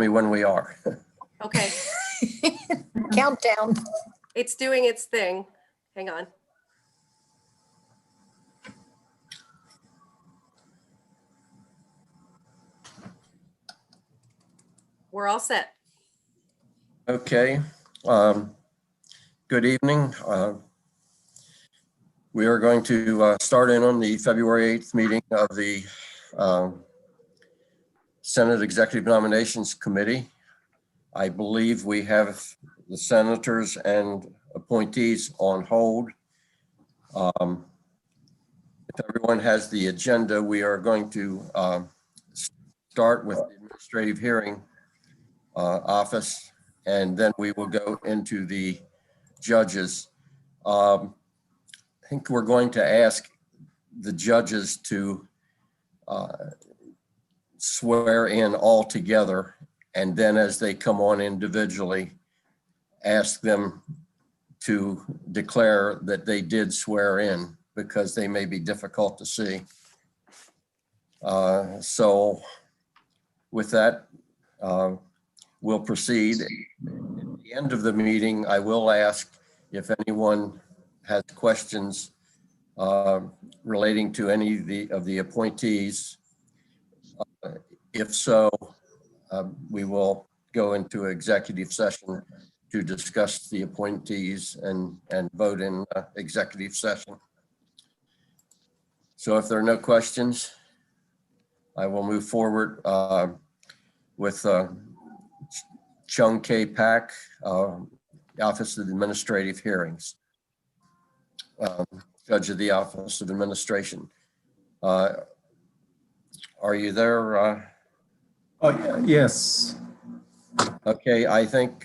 me when we are. Okay, Countdown. it's doing its thing. Hang on. We're all set. Okay. Good evening. We are going to start in on the February 8th meeting of the Senate Executive Nominations Committee. I believe we have the senators and appointees on hold. If everyone has the agenda, we are going to start with the administrative hearing office, and then we will go into the judges. I think we're going to ask the judges to swear in all together, and then as they come on individually, ask them to declare that they did swear in, because they may be difficult to see. So with that, we'll proceed. At the end of the meeting, I will ask if anyone has questions relating to any of the appointees. If so, we will go into executive session to discuss the appointees and vote in executive session. So if there are no questions, I will move forward with Chung K. Pak, Office of Administrative Hearings, Judge of the Office of Administration. Are you there? Oh, yes. Okay, I think.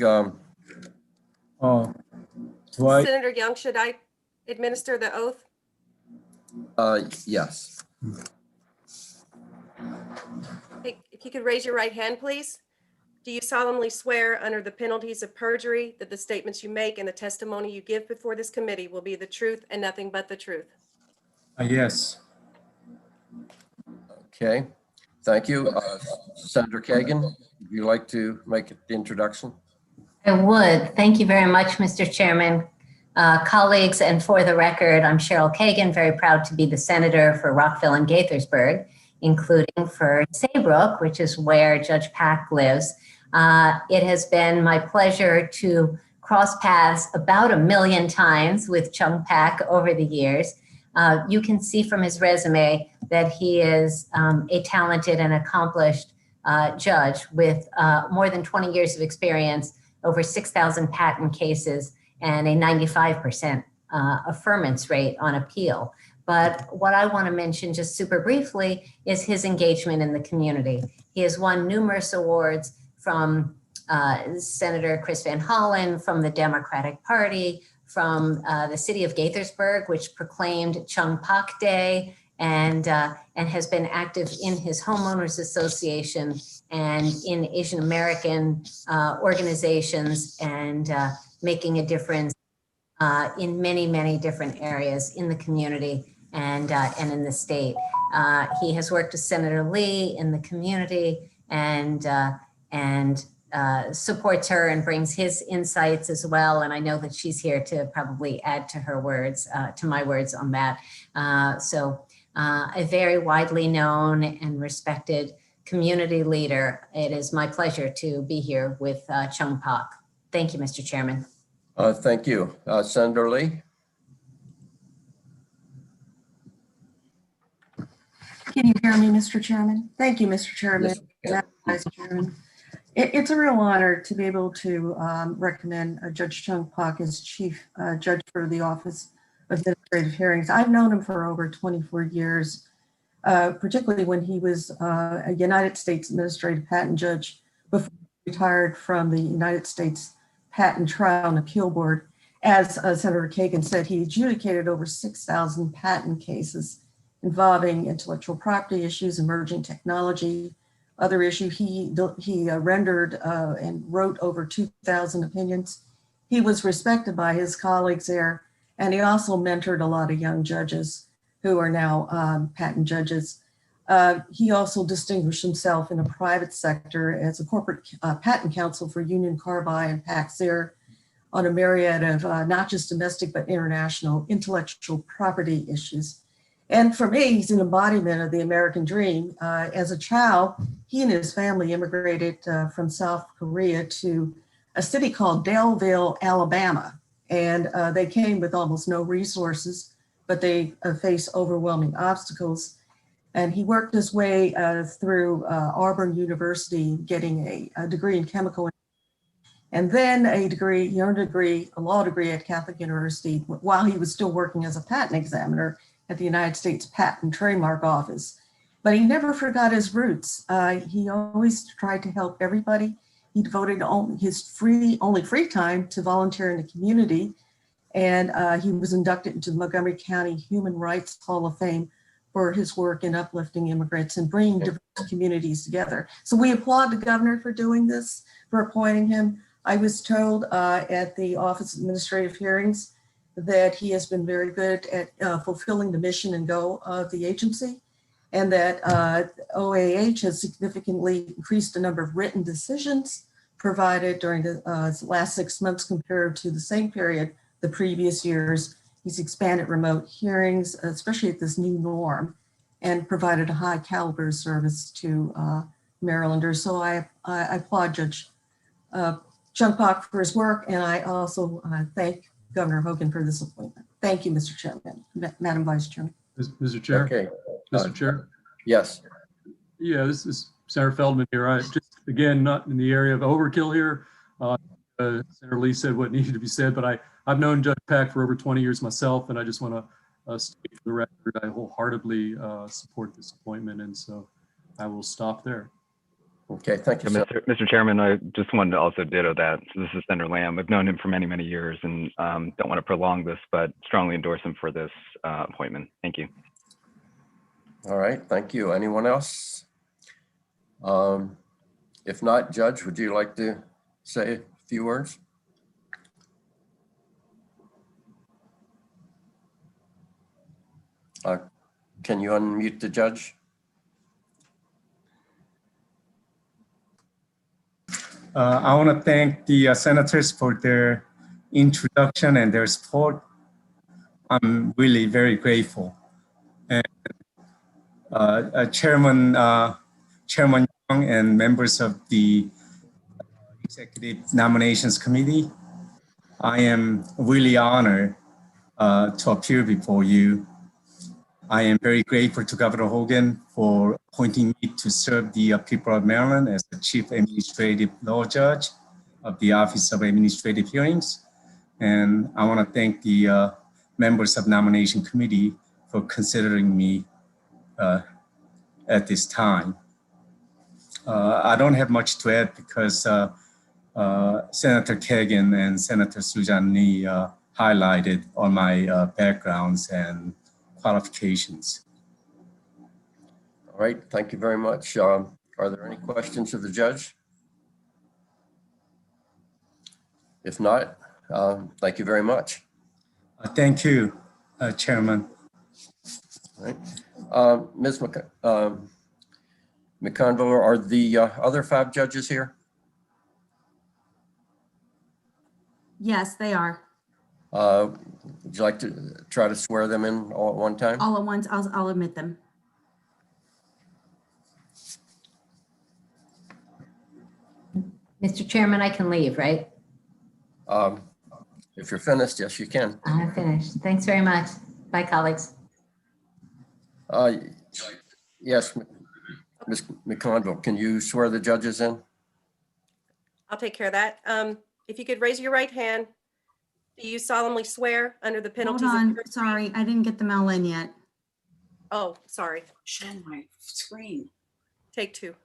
Senator Young, should I administer the oath? Yes. Hey, if you could raise your right hand, please. Do you solemnly swear under the penalties of perjury that the statements you make and the testimony you give before this committee will be the truth and nothing but the truth? Yes. Okay, thank you. Senator Kagan, would you like to make the introduction? I would. Thank you very much, Mr. Chairman. Colleagues, and for the record, I'm Cheryl Kagan, very proud to be the senator for Rockville and Gaithersburg, including for Saybrook, which is where Judge Pak lives. It has been my pleasure to cross paths about 1 million times with Chung Pak over the years. You can see from his resume that he is a talented and accomplished judge with more than 20 years of experience, over 6,000 patent cases, and a 95% affirmance rate on appeal. But what I want to mention just super briefly is his engagement in the community. He has won numerous awards from Senator Chris Van Hollen, from the Democratic Party, from the city of Gaithersburg, which proclaimed Chung Pak Day, and has been active in his homeowners association and in Asian American organizations, and making a difference in many, many different areas in the community and in the state. He has worked with Senator Lee in the community and supports her and brings his insights as well. And I know that she's here to probably add to her words, to my words on that. So a very widely known and respected community leader. It is my pleasure to be here with Chung Pak. Thank you, Mr. Chairman. Thank you. Senator Lee? Can you hear me, Mr. Chairman? Thank you, Mr. Chairman. Yes. Vice Chairman. It's a real honor to be able to recommend Judge Chung Pak as Chief Judge for the Office of Administrative Hearings. I've known him for over 24 years, particularly when he was a United States Administrative Patent Judge before he retired from the United States Patent Trial and Appeal Board. As Senator Kagan said, he adjudicated over 6,000 patent cases involving intellectual property issues, emerging technology, other issues. He rendered and wrote over 2,000 opinions. He was respected by his colleagues there, and he also mentored a lot of young judges who are now patent judges. He also distinguished himself in the private sector as a corporate patent counsel for Union Carbide and Paxir on a myriad of not just domestic, but international intellectual property issues. And for me, he's an embodiment of the American dream. As a child, he and his family immigrated from South Korea to a city called Daleville, Alabama. And they came with almost no resources, but they faced overwhelming obstacles. And he worked his way through Auburn University, getting a degree in chemical, and then he earned a law degree at Catholic University while he was still working as a patent examiner at the United States Patent and Trademark Office. But he never forgot his roots. He always tried to help everybody. He devoted his only free time to volunteer in the community. And he was inducted into the Montgomery County Human Rights Hall of Fame for his work in uplifting immigrants and bringing diverse communities together. So we applaud the governor for doing this, for appointing him. I was told at the Office of Administrative Hearings that he has been very good at fulfilling the mission and goal of the agency, and that OAH has significantly increased the number of written decisions provided during the last 6 months compared to the same period the previous years. He's expanded remote hearings, especially at this new norm, and provided a high caliber service to Marylanders. So I applaud Judge Chung-Pak for his work, and I also thank Governor Hogan for this appointment. Thank you, Mr. Chairman, Madam Vice Chairman. Mr. Chair. Okay. Mr. Chair. Yes. Yeah, this is Senator Feldman here. I just, again, not in the area of overkill here. Senator Lee said what needed to be said, but I've known Judge Pack for over 20 years myself, and I just want to state for the record, I wholeheartedly support this appointment, and so I will stop there. Okay, thank you, sir. Mr. Chairman, I just wanted to also ditto that. So this is Senator Lamb. I've known him for many, many years and don't want to prolong this, but strongly endorse him for this appointment. Thank you. All right, thank you. Anyone else? If not, Judge, would you like to say a few words? Can you unmute the judge? I want to thank the senators for their introduction and their support. I'm really very grateful. And Chairman Young and members of the Executive Nominations Committee, I am really honored to appear before you. I am very grateful to Governor Hogan for appointing me to serve the people of Maryland as the Chief Administrative Law Judge of the Office of Administrative Hearings. And I want to thank the members of Nomination Committee for considering me at this time. I don't have much to add because Senator Kagan and Senator Susan Lee highlighted all my backgrounds and qualifications. All right, thank you very much. Are there any questions of the judge? If not, thank you very much. Thank you, Chairman. All right. Ms. McConville, are the other 5 judges here? Yes, they are. Would you like to try to swear them in all at one time? All at once, I'll admit them. Mr. Chairman, I can leave, right? If you're finished, yes, you can. I'm finished. Thanks very much. Bye, colleagues. Yes, Ms. McConville, can you swear the judges in? I'll take care of that. If you could raise your right hand. Do you solemnly swear under the penalties Hold of on, perjury? sorry, I didn't get them all in yet. Oh, sorry. Show my screen. Take 2.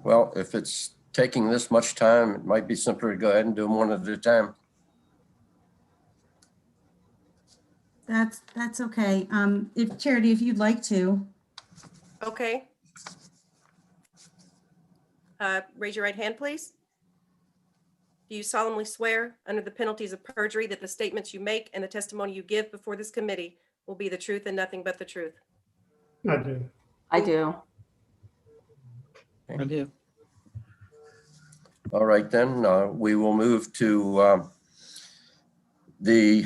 Well, if it's taking this much time, it might be simpler to go ahead and do them one at a time. That's okay. If Charity, if you'd like to. Okay. Raise your right hand, please. Do you solemnly swear, under the penalties of perjury, that the statements you make and the testimony you give before this committee will be the truth and nothing but the truth? I do. I do. I do. All right, then, we will move to the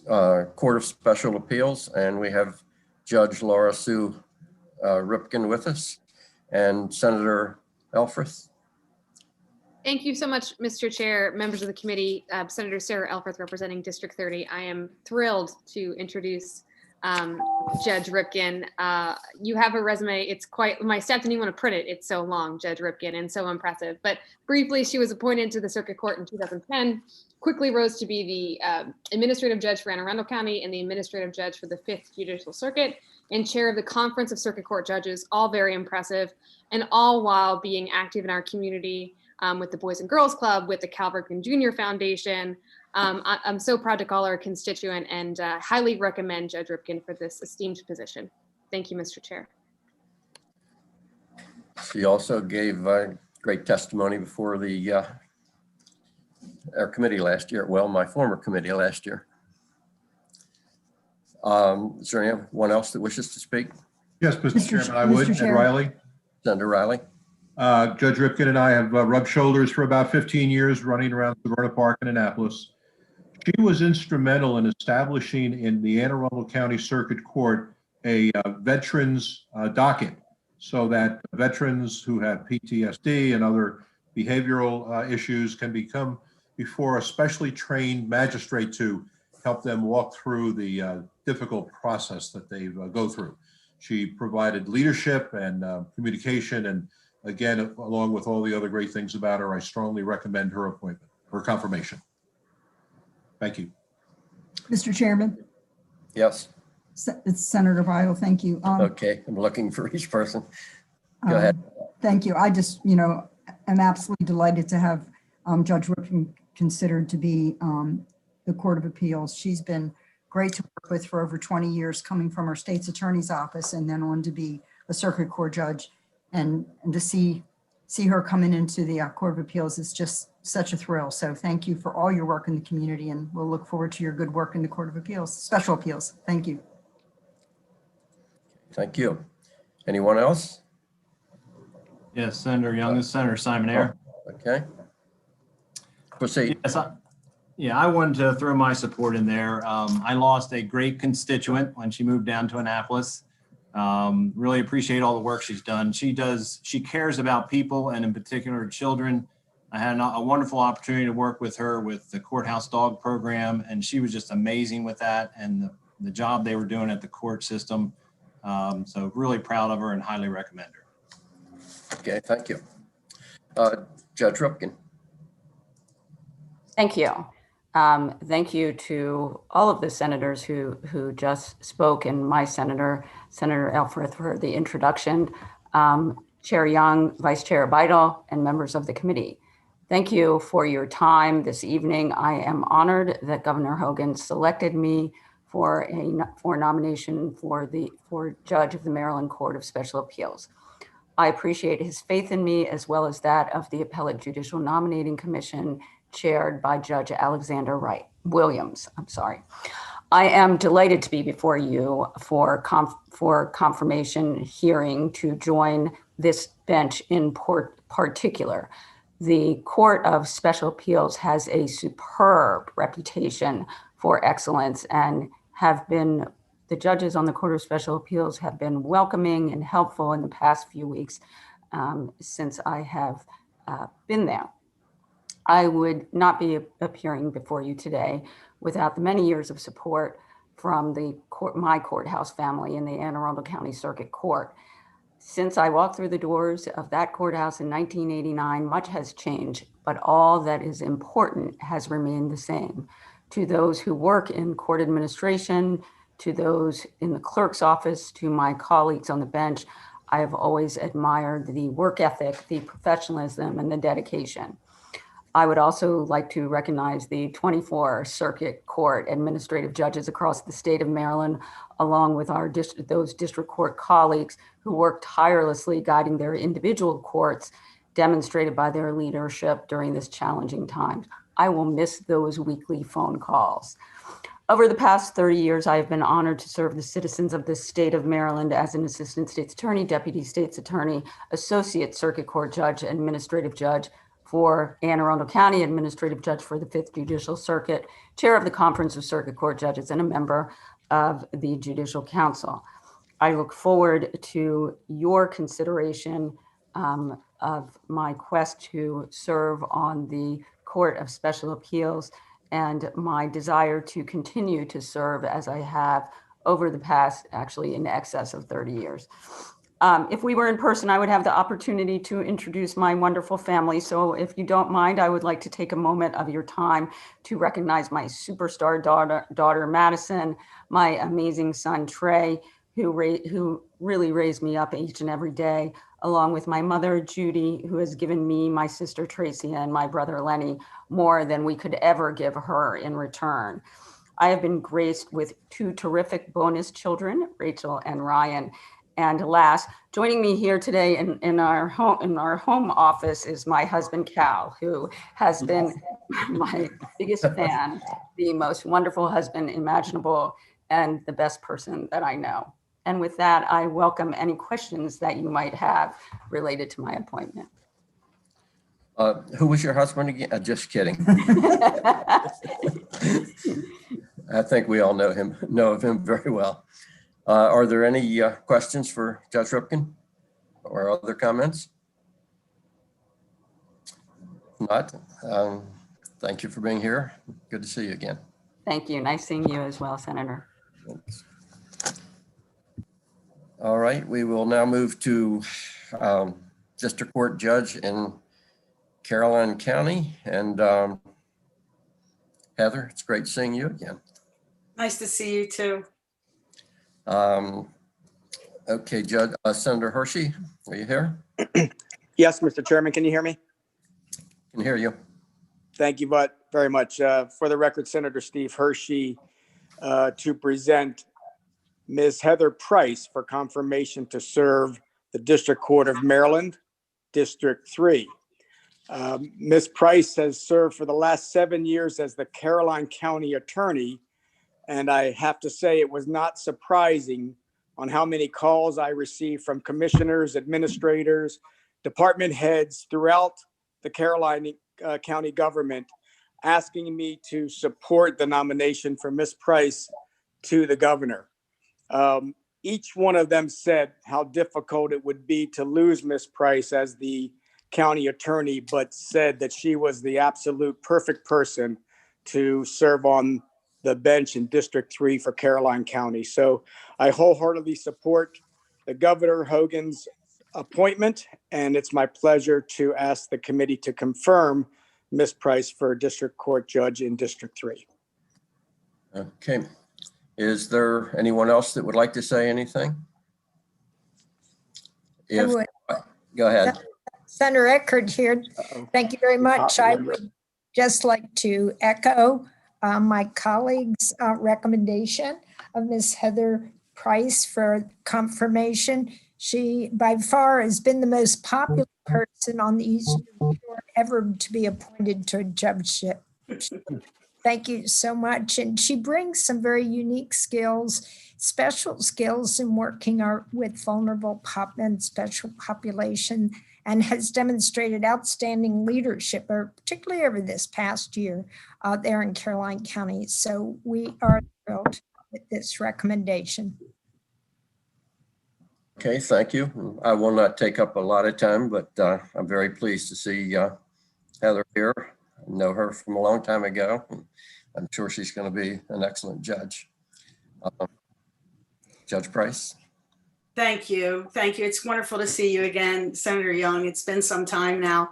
Court of Special Appeals, and we have Judge Laura Sue Ripken with us and Senator Elfreth. Thank you so much, Mr. Chair, members of the committee, Senator Sarah Elfreth representing District 30. I am thrilled to introduce Judge Ripken. You have a resume. It's quite, my staff didn't even want to print it. It's so long, Judge Ripken, and so impressive. But briefly, she was appointed to the Circuit Court in 2010, quickly rose to be the administrative judge for Anne Arundel County and the administrative judge for the 5th Judicial Circuit and chair of the Conference of Circuit Court Judges, all very impressive, and all while being active in our community with the Boys and Girls Club, with the Cal Ripken Jr. Foundation. I'm so proud to call her a constituent and highly recommend Judge Ripken for this esteemed position. Thank you, Mr. Chair. She also gave great testimony before the our committee last year. Well, my former committee last year. Is there anyone else that wishes to speak? Yes, Mr. Chairman, I would. Ed Riley. Senator Riley. Judge Ripken and I have rubbed shoulders for about 15 years running around Severna Park in Annapolis. She was instrumental in establishing in the Anne Arundel County Circuit Court a veterans docket so that veterans who have PTSD and other behavioral issues can become before a specially trained magistrate to help them walk through the difficult process that they go through. She provided leadership and communication, and again, along with all the other great things about her, I strongly recommend her appointment, her confirmation. Thank you. Mr. Chairman, Yes. it's Senator Vital. Thank you. Okay, I'm looking for each person. Go ahead. Thank you. I just, am absolutely delighted to have Judge Ripken considered to be the Court of Appeals. She's been great to work with for over 20 years, coming from her state's attorney's office and then on to be a circuit court judge. And to see her coming into the Court of Appeals is just such a thrill. So thank you for all your work in the community, and we'll look forward to your good work in the Court of Appeals, Special Appeals. Thank you. Thank you. Anyone else? Yes, Senator Young and Senator Simon Ayer. Okay. Proceed. Yes, I wanted to throw my support in there. I lost a great constituent when she moved down to Annapolis. Really appreciate all the work she's done. She cares about people, and in particular children. I had a wonderful opportunity to work with her with the courthouse dog program, and she was just amazing with that and the job they were doing at the court system. So really proud of her and highly recommend her. Okay, thank you. Judge Ripken. Thank you. Thank you to all of the senators who just spoke, and my Senator Elfreth, for the introduction, Chair Young, Vice Chair Vital, and members of the committee. Thank you for your time this evening. I am honored that Governor Hogan selected me for nomination for Judge of the Maryland Court of Special Appeals. I appreciate his faith in me, as well as that of the Appellate Judicial Nominating Commission, chaired by Judge Alexander Williams. I am delighted to be before you for confirmation hearing to join this bench in particular. The Court of Special Appeals has a superb reputation for excellence, and the judges on the Court of Special Appeals have been welcoming and helpful in the past few weeks since I have been there. I would not be appearing before you today without the many years of support from my courthouse family in the Anne Arundel County Circuit Court. Since I walked through the doors of that courthouse in 1989, much has changed, but all that is important has remained the same. To those who work in court administration, to those in the clerk's office, to my colleagues on the bench, I have always admired the work ethic, the professionalism, and the dedication. I would also like to recognize the 24 Circuit Court administrative judges across the state of Maryland, along with those district court colleagues who work tirelessly guiding their individual courts, demonstrated by their leadership during this challenging time. I will miss those weekly phone calls. Over the past 30 years, I have been honored to serve the citizens of the state of Maryland as an assistant state's attorney, deputy state's attorney, associate circuit court judge, administrative judge for Anne Arundel County, administrative judge for the 5th Judicial Circuit, chair of the Conference of Circuit Court Judges, and a member of the Judicial Council. I look forward to your consideration of my quest to serve on the Court of Special Appeals and my desire to continue to serve as I have over the past, actually in excess of 30 years. If we were in person, I would have the opportunity to introduce my wonderful family. So if you don't mind, I would like to take a moment of your time to recognize my superstar daughter Madison, my amazing son, Trey, who really raised me up each and every day, along with my mother, Judy, who has given me, my sister, Tracy, and my brother, Lenny, more than we could ever give her in return. I have been graced with 2 terrific bonus children, Rachel and Ryan. And last, joining me here today in our home office is my husband, Cal, who has been my biggest fan, the most wonderful husband imaginable, and the best person that I know. And with that, I welcome any questions that you might have related to my appointment. Who was your husband again? Just kidding. I think we all know of him very well. Are there any questions for Judge Ripken or other comments? If not, thank you for being here. Good to see you again. Thank you. Nice seeing you as well, Senator. Thanks. All right, we will now move to District Court Judge in Caroline County. And Heather, it's great seeing you again. Nice to see you too. Okay, Judge, Senator Hershey, are you here? Yes, Mr. Chairman, can you hear me? Can hear you. Thank you very much. For the record, Senator Steve Hershey to present Ms. Heather Price for confirmation to serve the District Court of Maryland, District 3. Ms. Price has served for the last 7 years as the Caroline County Attorney, and I have to say it was not surprising on how many calls I received from commissioners, administrators, department heads throughout the Caroline County government asking me to support the nomination for Ms. Price to the governor. Each one of them said how difficult it would be to lose Ms. Price as the county attorney, but said that she was the absolute perfect person to serve on the bench in District 3 for Caroline County. So I wholeheartedly support the Governor Hogan's appointment, and it's my pleasure to ask the committee to confirm Ms. Price for District Court Judge in District 3. Okay. Is there anyone else that would like to say anything? Go ahead. Senator Eckert here. Thank you very much. I would just like to echo my colleague's recommendation of Ms. Heather Price for confirmation. She by far has been the most popular person on the Eastern Shore ever to be appointed to a judgeship. Thank you so much. And she brings some very unique skills, special skills in working with vulnerable and special population, and has demonstrated outstanding leadership, particularly over this past year there in Caroline County. So we are thrilled with this recommendation. Okay, thank you. I will not take up a lot of time, but I'm very pleased to see Heather here. I know her from a long time ago. I'm sure she's going to be an excellent judge. Judge Price. Thank you. Thank you. It's wonderful to see you again, Senator Young. It's been some time now.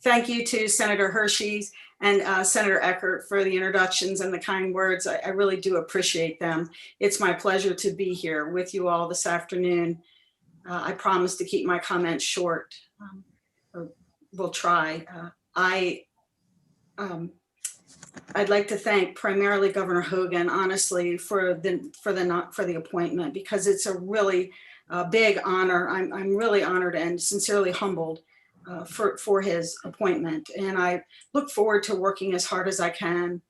Thank you to Senator Hershey and Senator Eckert for the introductions and the kind words. I really do appreciate them. It's my pleasure to be here with you all this afternoon. I promise to keep my comments short, or will try. I I'd like to thank primarily Governor Hogan, honestly, for the appointment, because it's a really big honor. I'm really honored and sincerely humbled for his appointment. And I look forward to working as hard as I can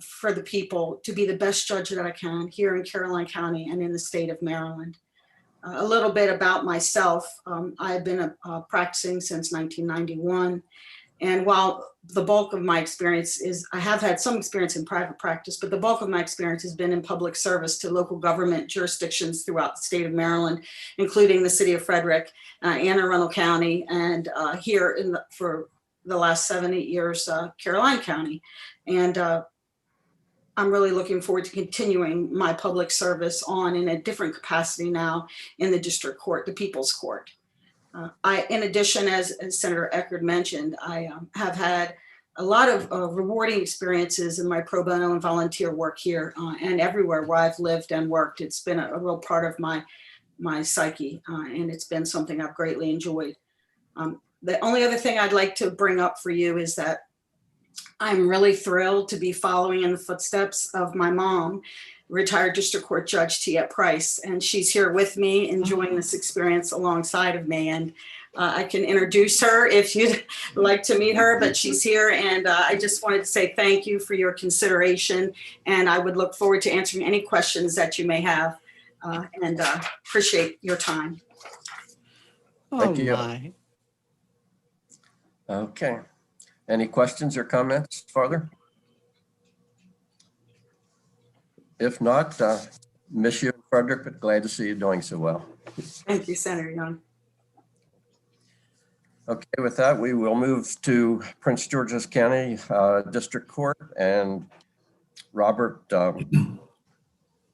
for the people to be the best judge that I can here in Caroline County and in the state of Maryland. A little bit about myself. I've been practicing since 1991. And while the bulk of my experience is, I have had some experience in private practice, but the bulk of my experience has been in public service to local government jurisdictions throughout the state of Maryland, including the city of Frederick, Anne Arundel County, and here for the last 7-8 years, Caroline County. And I'm really looking forward to continuing my public service on in a different capacity now in the district court, the People's Court. In addition, as Senator Eckert mentioned, I have had a lot of rewarding experiences in my pro bono and volunteer work here and everywhere where I've lived and worked. It's been a real part of my psyche, and it's been something I've greatly enjoyed. The only other thing I'd like to bring up for you is that I'm really thrilled to be following in the footsteps of my mom, retired District Court Judge Tiet Price, and she's here with me enjoying this experience alongside of me. And I can introduce her if you'd like to meet her, but she's here. And I just wanted to say thank you for your consideration. And I would look forward to answering any questions that you may have and appreciate your time. Thank you. Okay. Any questions or comments further? If not, miss you in Frederick, but glad to see you doing so well. Thank you, Senator Young. Okay, with that, we will move to Prince George's County District Court and Robert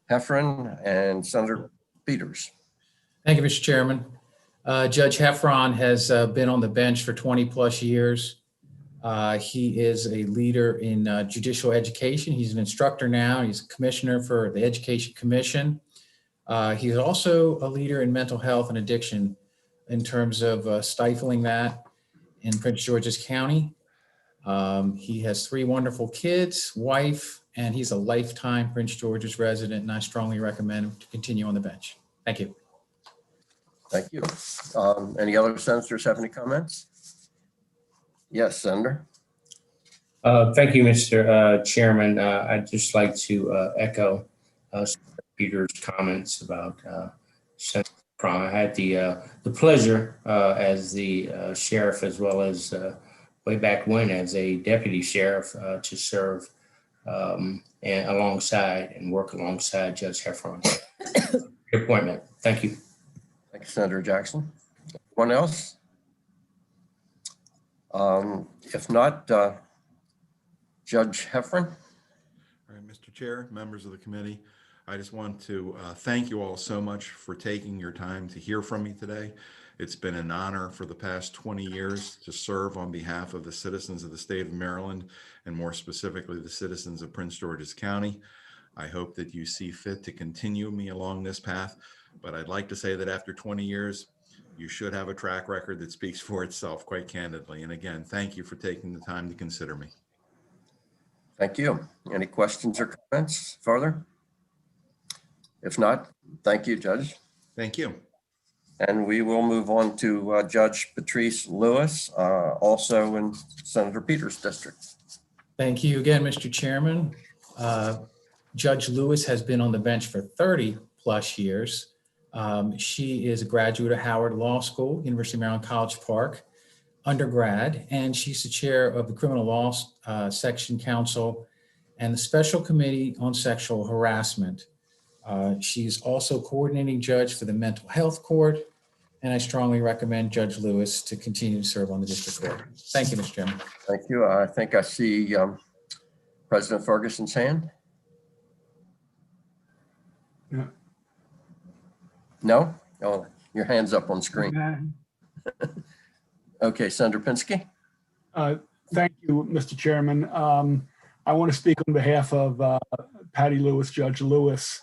Heffron and Senator Peters. Thank you, Mr. Chairman. Judge Heffron has been on the bench for 20 plus years. He is a leader in judicial education. He's an instructor now. He's a commissioner for the Education Commission. He's also a leader in mental health and addiction in terms of stifling that in Prince George's County. He has 3 wonderful kids, wife, and he's a lifetime Prince George's resident, and I strongly recommend him to continue on the bench. Thank you. Thank you. Any other senators have any comments? Yes, Senator. Thank you, Mr. Chairman. I'd just like to echo Peter's comments about Senator Cron. I had the pleasure as the sheriff, as well as way back when as a deputy sheriff, to serve and alongside and work alongside Judge Heffron. Good appointment. Thank you. Thank you, Senator Jackson. Anyone else? If not, Judge Heffron. All right, Mr. Chair, members of the committee, I just want to thank you all so much for taking your time to hear from me today. It's been an honor for the past 20 years to serve on behalf of the citizens of the state of Maryland, and more specifically, the citizens of Prince George's County. I hope that you see fit to continue me along this path, but I'd like to say that after 20 years, you should have a track record that speaks for itself, quite candidly. And again, thank you for taking the time to consider me. Thank you. Any questions or comments further? If not, thank you, Judge. Thank you. And we will move on to Judge Patrice Lewis, also in Senator Peters' district. Thank you again, Mr. Chairman. Judge Lewis has been on the bench for 30 plus years. She is a graduate of Howard Law School, University of Maryland, College Park, undergrad, and she's the chair of the Criminal Law Section Council and the Special Committee on Sexual Harassment. She's also coordinating judge for the Mental Health Court, and I strongly recommend Judge Lewis to continue to serve on the district court. Thank you, Mr. Chairman. Thank you. I think I see President Ferguson's hand. Yeah. No? Oh, your hand's up on screen. Okay, Senator Pinsky. Thank you, Mr. Chairman. I want to speak on behalf of Patty Lewis, Judge Lewis.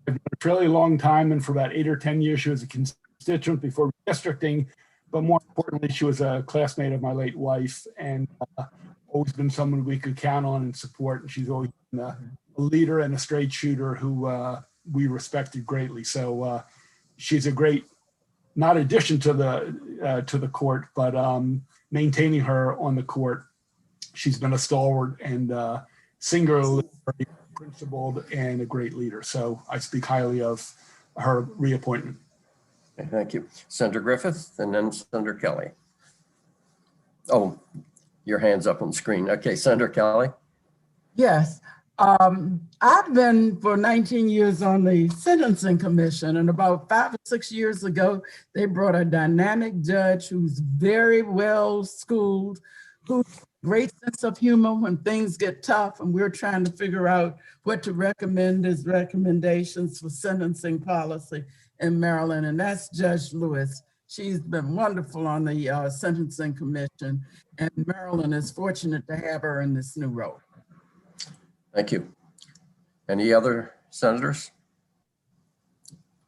I've been a fairly long time, and for about 8 or 10 years, she was a constituent before redistricting, but more importantly, she was a classmate of my late wife, and always been someone we could count on and support. And she's always been a leader and a straight shooter who we respected greatly. So she's a great, not addition to the court, but maintaining her on the court. She's been a stalwart and singularly very principled and a great leader. So I speak highly of her reappointment. Okay, thank you. Senator Griffith and then Senator Kelly. Oh, your hand's up on the screen. Okay, Senator Kelly. Yes. I've been for 19 years on the Sentencing Commission, and about 5 or 6 years ago, they brought a dynamic judge who's very well schooled, who's great sense of humor when things get tough, and we're trying to figure out what to recommend as recommendations for sentencing policy in Maryland, and that's Judge Lewis. She's been wonderful on the Sentencing Commission, and Maryland is fortunate to have her in this new role. Thank you. Any other senators?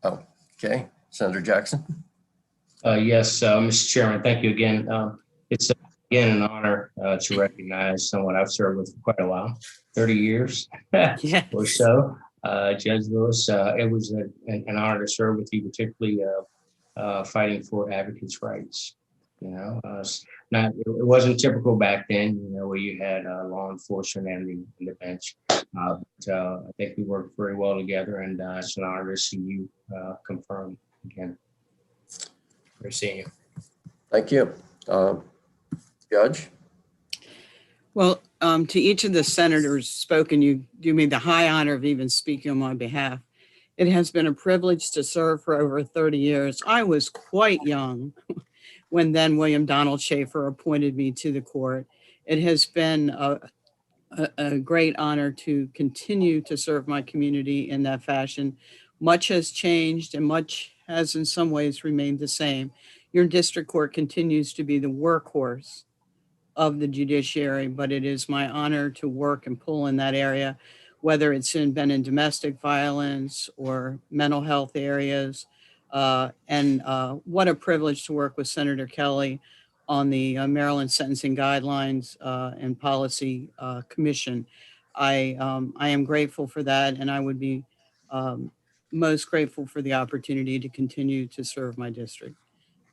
Oh, okay. Senator Jackson. Yes, Mr. Chairman, thank you again. It's again an honor to recognize someone I've served with for quite a while, 30 years or so. Judge Lewis, it was an honor to serve with you, particularly fighting for advocates' rights. You know, it wasn't typical back then, you know, where you had law enforcement and the bench. But I think we worked very well together, and it's an honor to see you confirmed again. Great seeing you. Thank you. Judge? Well, to each of the senators spoken, you do me the high honor of even speaking on my behalf. It has been a privilege to serve for over 30 years. I was quite young when then William Donald Schaefer appointed me to the court. It has been a great honor to continue to serve my community in that fashion. Much has changed and much has in some ways remained the same. Your district court continues to be the workhorse of the judiciary, but it is my honor to work and pull in that area, whether it's been in domestic violence or mental health areas. And what a privilege to work with Senator Kelly on the Maryland Sentencing Guidelines and Policy Commission. I am grateful for that, and I would be most grateful for the opportunity to continue to serve my district.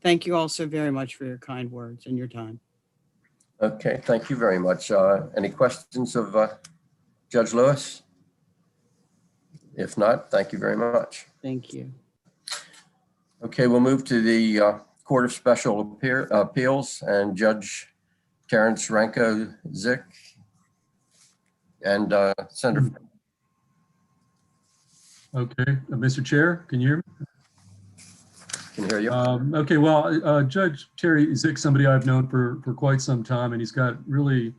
Thank you all so very much for your kind words and your time. Okay, thank you very much. Any questions of Judge Lewis? If not, thank you very much. Thank you. Okay, we'll move to the Court of Special Appeals and Judge Terrence Ranko-Zick and Senator. Okay, Mr. Chair, can you hear me? Can hear you. Okay, well, Judge Terry Zick, somebody I've known for quite some time, and he's got really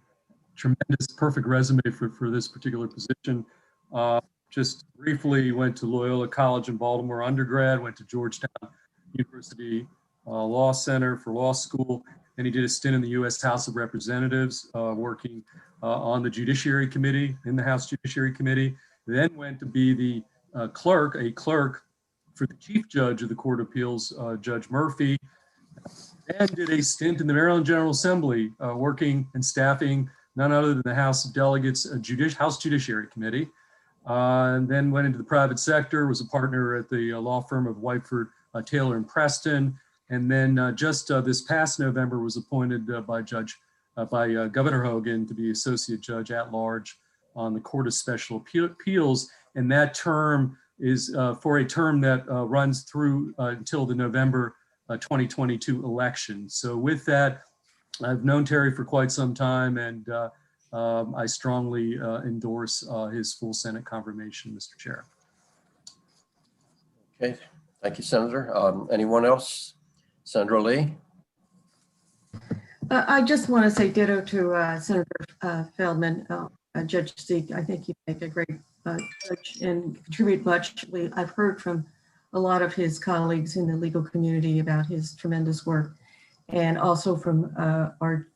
tremendous, perfect resume for this particular position. Just briefly went to Loyola College in Baltimore undergrad, went to Georgetown University Law Center for law school, and he did a stint in the U.S. House of Representatives working on the Judiciary Committee, in the House Judiciary Committee, then went to be the clerk for the Chief Judge of the Court of Appeals, Judge Murphy, and did a stint in the Maryland General Assembly working and staffing none other than the House of Delegates House Judiciary Committee. And then went into the private sector, was a partner at the law firm of Whiteford, Taylor and Preston. And then just this past November was appointed by Governor Hogan to be Associate Judge at Large on the Court of Special Appeals. And that term is for a term that runs through until the November 2022 election. So with that, I've known Terry for quite some time, and I strongly endorse his full Senate confirmation, Mr. Chair. Okay, thank you, Senator. Anyone else? Sandra Lee? I just want to say ditto to Senator Feldman, Judge Steek. I think you make a great judge and contribute much. I've heard from a lot of his colleagues in the legal community about his tremendous work, and also from our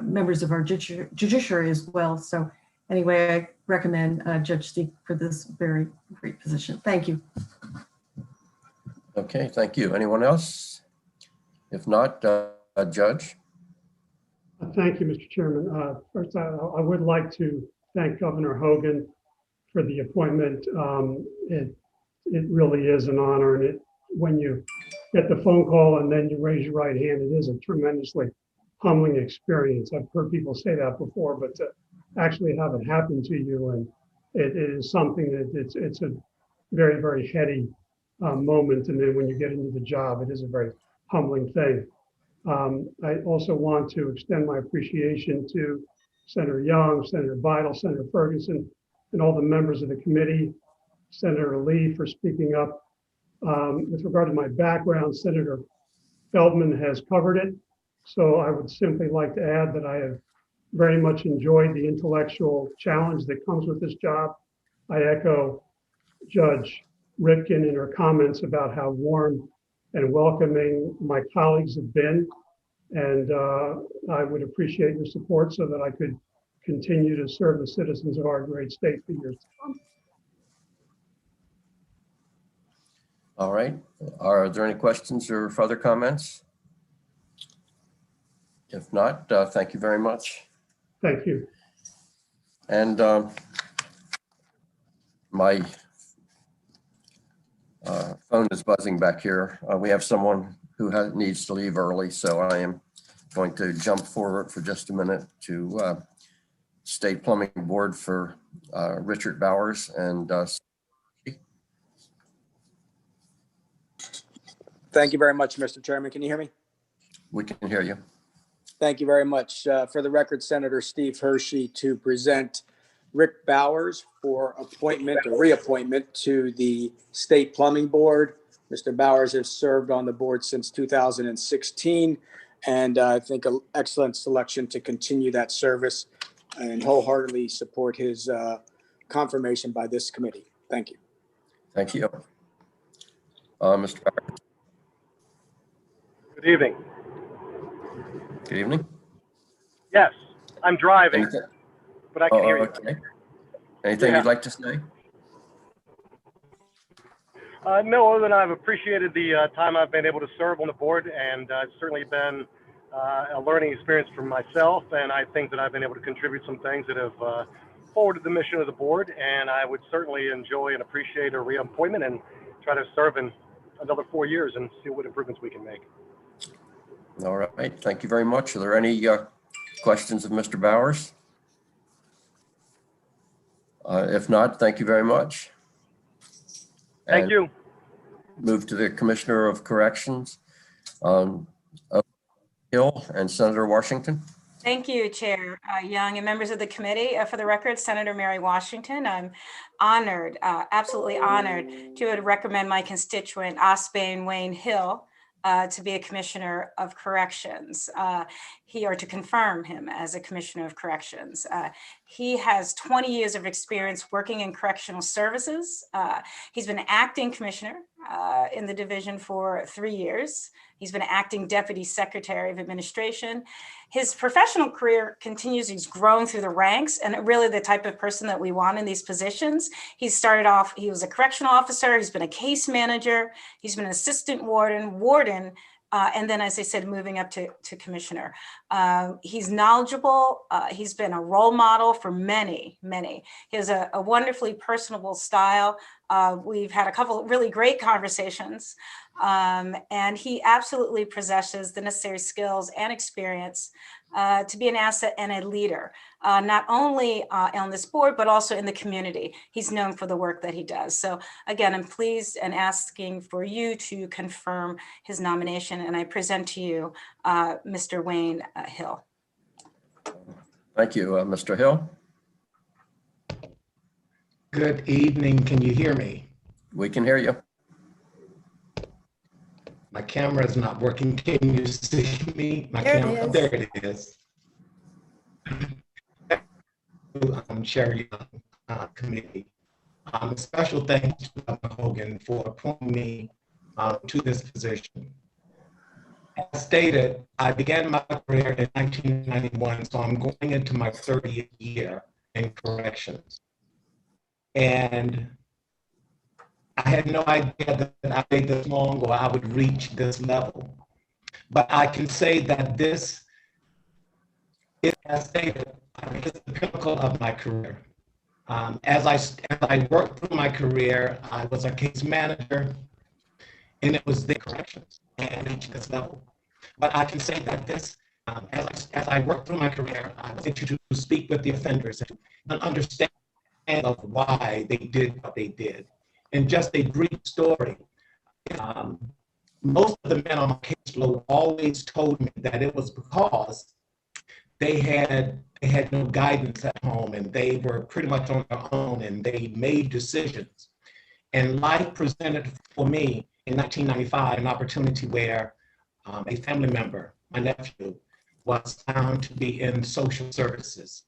members of our judiciary as well. So anyway, I recommend Judge Steek for this very great position. Thank you. Okay, thank you. Anyone else? If not, Judge? Thank you, Mr. Chairman. First, I would like to thank Governor Hogan for the appointment. It really is an honor, and when you get the phone call and then you raise your right hand, it is a tremendously humbling experience. I've heard people say that before, but to actually have it happen to you, and it is something that it's a very, very heady moment. And then when you get into the job, it is a very humbling thing. I also want to extend my appreciation to Senator Young, Senator Vidal, Senator Ferguson, and all the members of the committee, Senator Lee for speaking up. With regard to my background, Senator Feldman has covered it. So I would simply like to add that I have very much enjoyed the intellectual challenge that comes with this job. I echo Judge Ripken in her comments about how warm and welcoming my colleagues have been. And I would appreciate your support so that I could continue to serve the citizens of our great state for years to come. All right. Are there any questions or further comments? If not, thank you very much. Thank you. And my phone is buzzing back here. We have someone who needs to leave early, so I am going to jump forward for just a minute to State Plumbing Board for Richard Bowers. And Thank you very much, Mr. Chairman. Can you hear me? we can hear you. Thank you very much. For the record, Senator Steve Hershey to present Rick Bowers for appointment or reappointment to the State Plumbing Board. Mr. Bowers has served on the board since 2016, and I think an excellent selection to continue that service and wholeheartedly support his confirmation by this committee. Thank you. Thank you. Mr. Bowers. Good evening. Good evening. Yes, I'm driving, Anything? but I can hear you. Okay. Anything you'd like to say? No, other than I've appreciated the time I've been able to serve on the board, and it's certainly been a learning experience for myself, and I think that I've been able to contribute some things that have forwarded the mission of the board, and I would certainly enjoy and appreciate a reappointment and try to serve in another 4 years and see what improvements we can make. All right. Thank you very much. Are there any questions of Mr. Bowers? If not, thank you very much. Thank you. Move to the Commissioner of Corrections, Hill and Senator Washington. Thank you, Chair Young and members of the committee. For the record, Senator Mary Washington, I'm honored, absolutely honored to recommend my constituent Osbane Wayne Hill to be a Commissioner of Corrections, or to confirm him as a Commissioner of Corrections. He has 20 years of experience working in correctional services. He's been acting Commissioner in the division for 3 years. He's been acting Deputy Secretary of Administration. His professional career continues. He's grown through the ranks and really the type of person that we want in these positions. He started off, he was a correctional officer. He's been a case manager. He's been an assistant warden, and then, as I said, moving up to commissioner. He's knowledgeable. He's been a role model for many. He has a wonderfully personable style. We've had a couple of really great conversations, and he absolutely possesses the necessary skills and experience to be an asset and a leader, not only on this board, but also in the community. He's known for the work that he does. So again, I'm pleased and asking for you to confirm his nomination, and I present to you Mr. Wayne Hill. Thank you, Mr. Hill. Good evening. Can you hear me? We can hear you. My camera is not working. Can you see me? There it is. Chair Young Committee. A special thanks to Governor Hogan for appointing me to this position. As stated, I began my career in 1991, so I'm going into my 30th year in corrections. And I had no idea that I made this long or I would reach this level. But I can say that this it has stated, it's the pinnacle of my career. As I worked through my career, I was a case manager, and it was the corrections and reaching this level. But I can say that this, as I worked through my career, I was able to speak with the offenders and understand of why they did what they did. And just a brief story, most of the men on my caseload always told me that it was because they had no guidance at home and they were pretty much on their own and they made decisions. And life presented for me in 1995 an opportunity where a family member, my nephew, was found to be in social services.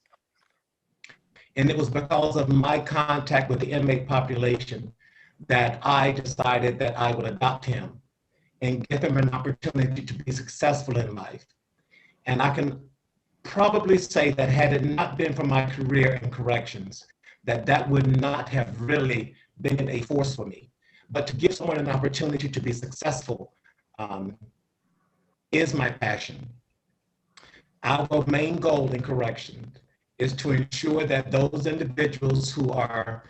And it was because of my contact with the inmate population that I decided that I would adopt him and give him an opportunity to be successful in life. And I can probably say that had it not been for my career in corrections, that would not have really been a force for me. But to give someone an opportunity to be successful is my passion. Our main goal in corrections is to ensure that those individuals who are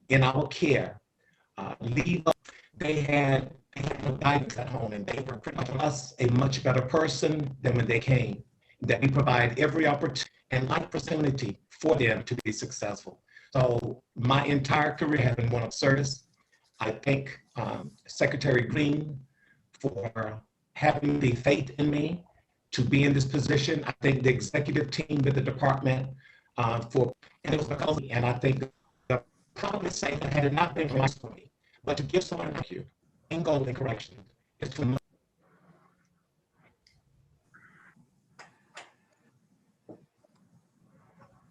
in our care leave. They had no guidance at home, and they were pretty much us a much better person than when they came. That we provide every opportunity and opportunity for them to be successful. So my entire career has been one of service. I thank Secretary Green for having the faith in me to be in this position. I thank the executive team with the department and it was because of me. And I think that probably say that had it not been for me, but to give someone like you in goal in correction is to.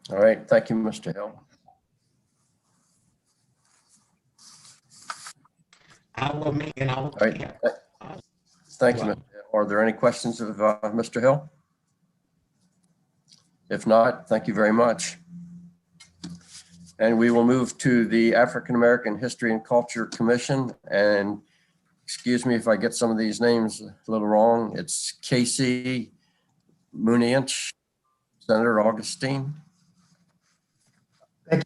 All right, thank you, Mr. Hill. I will make an All right. Thank you, Mr. Hill. Are there any questions of Mr. Hill? If not, thank you very much. And we will move to the African American History and Culture Commission. And excuse me if I get some of these names a little wrong. It's Casey Munianch, Senator Augustine. Thank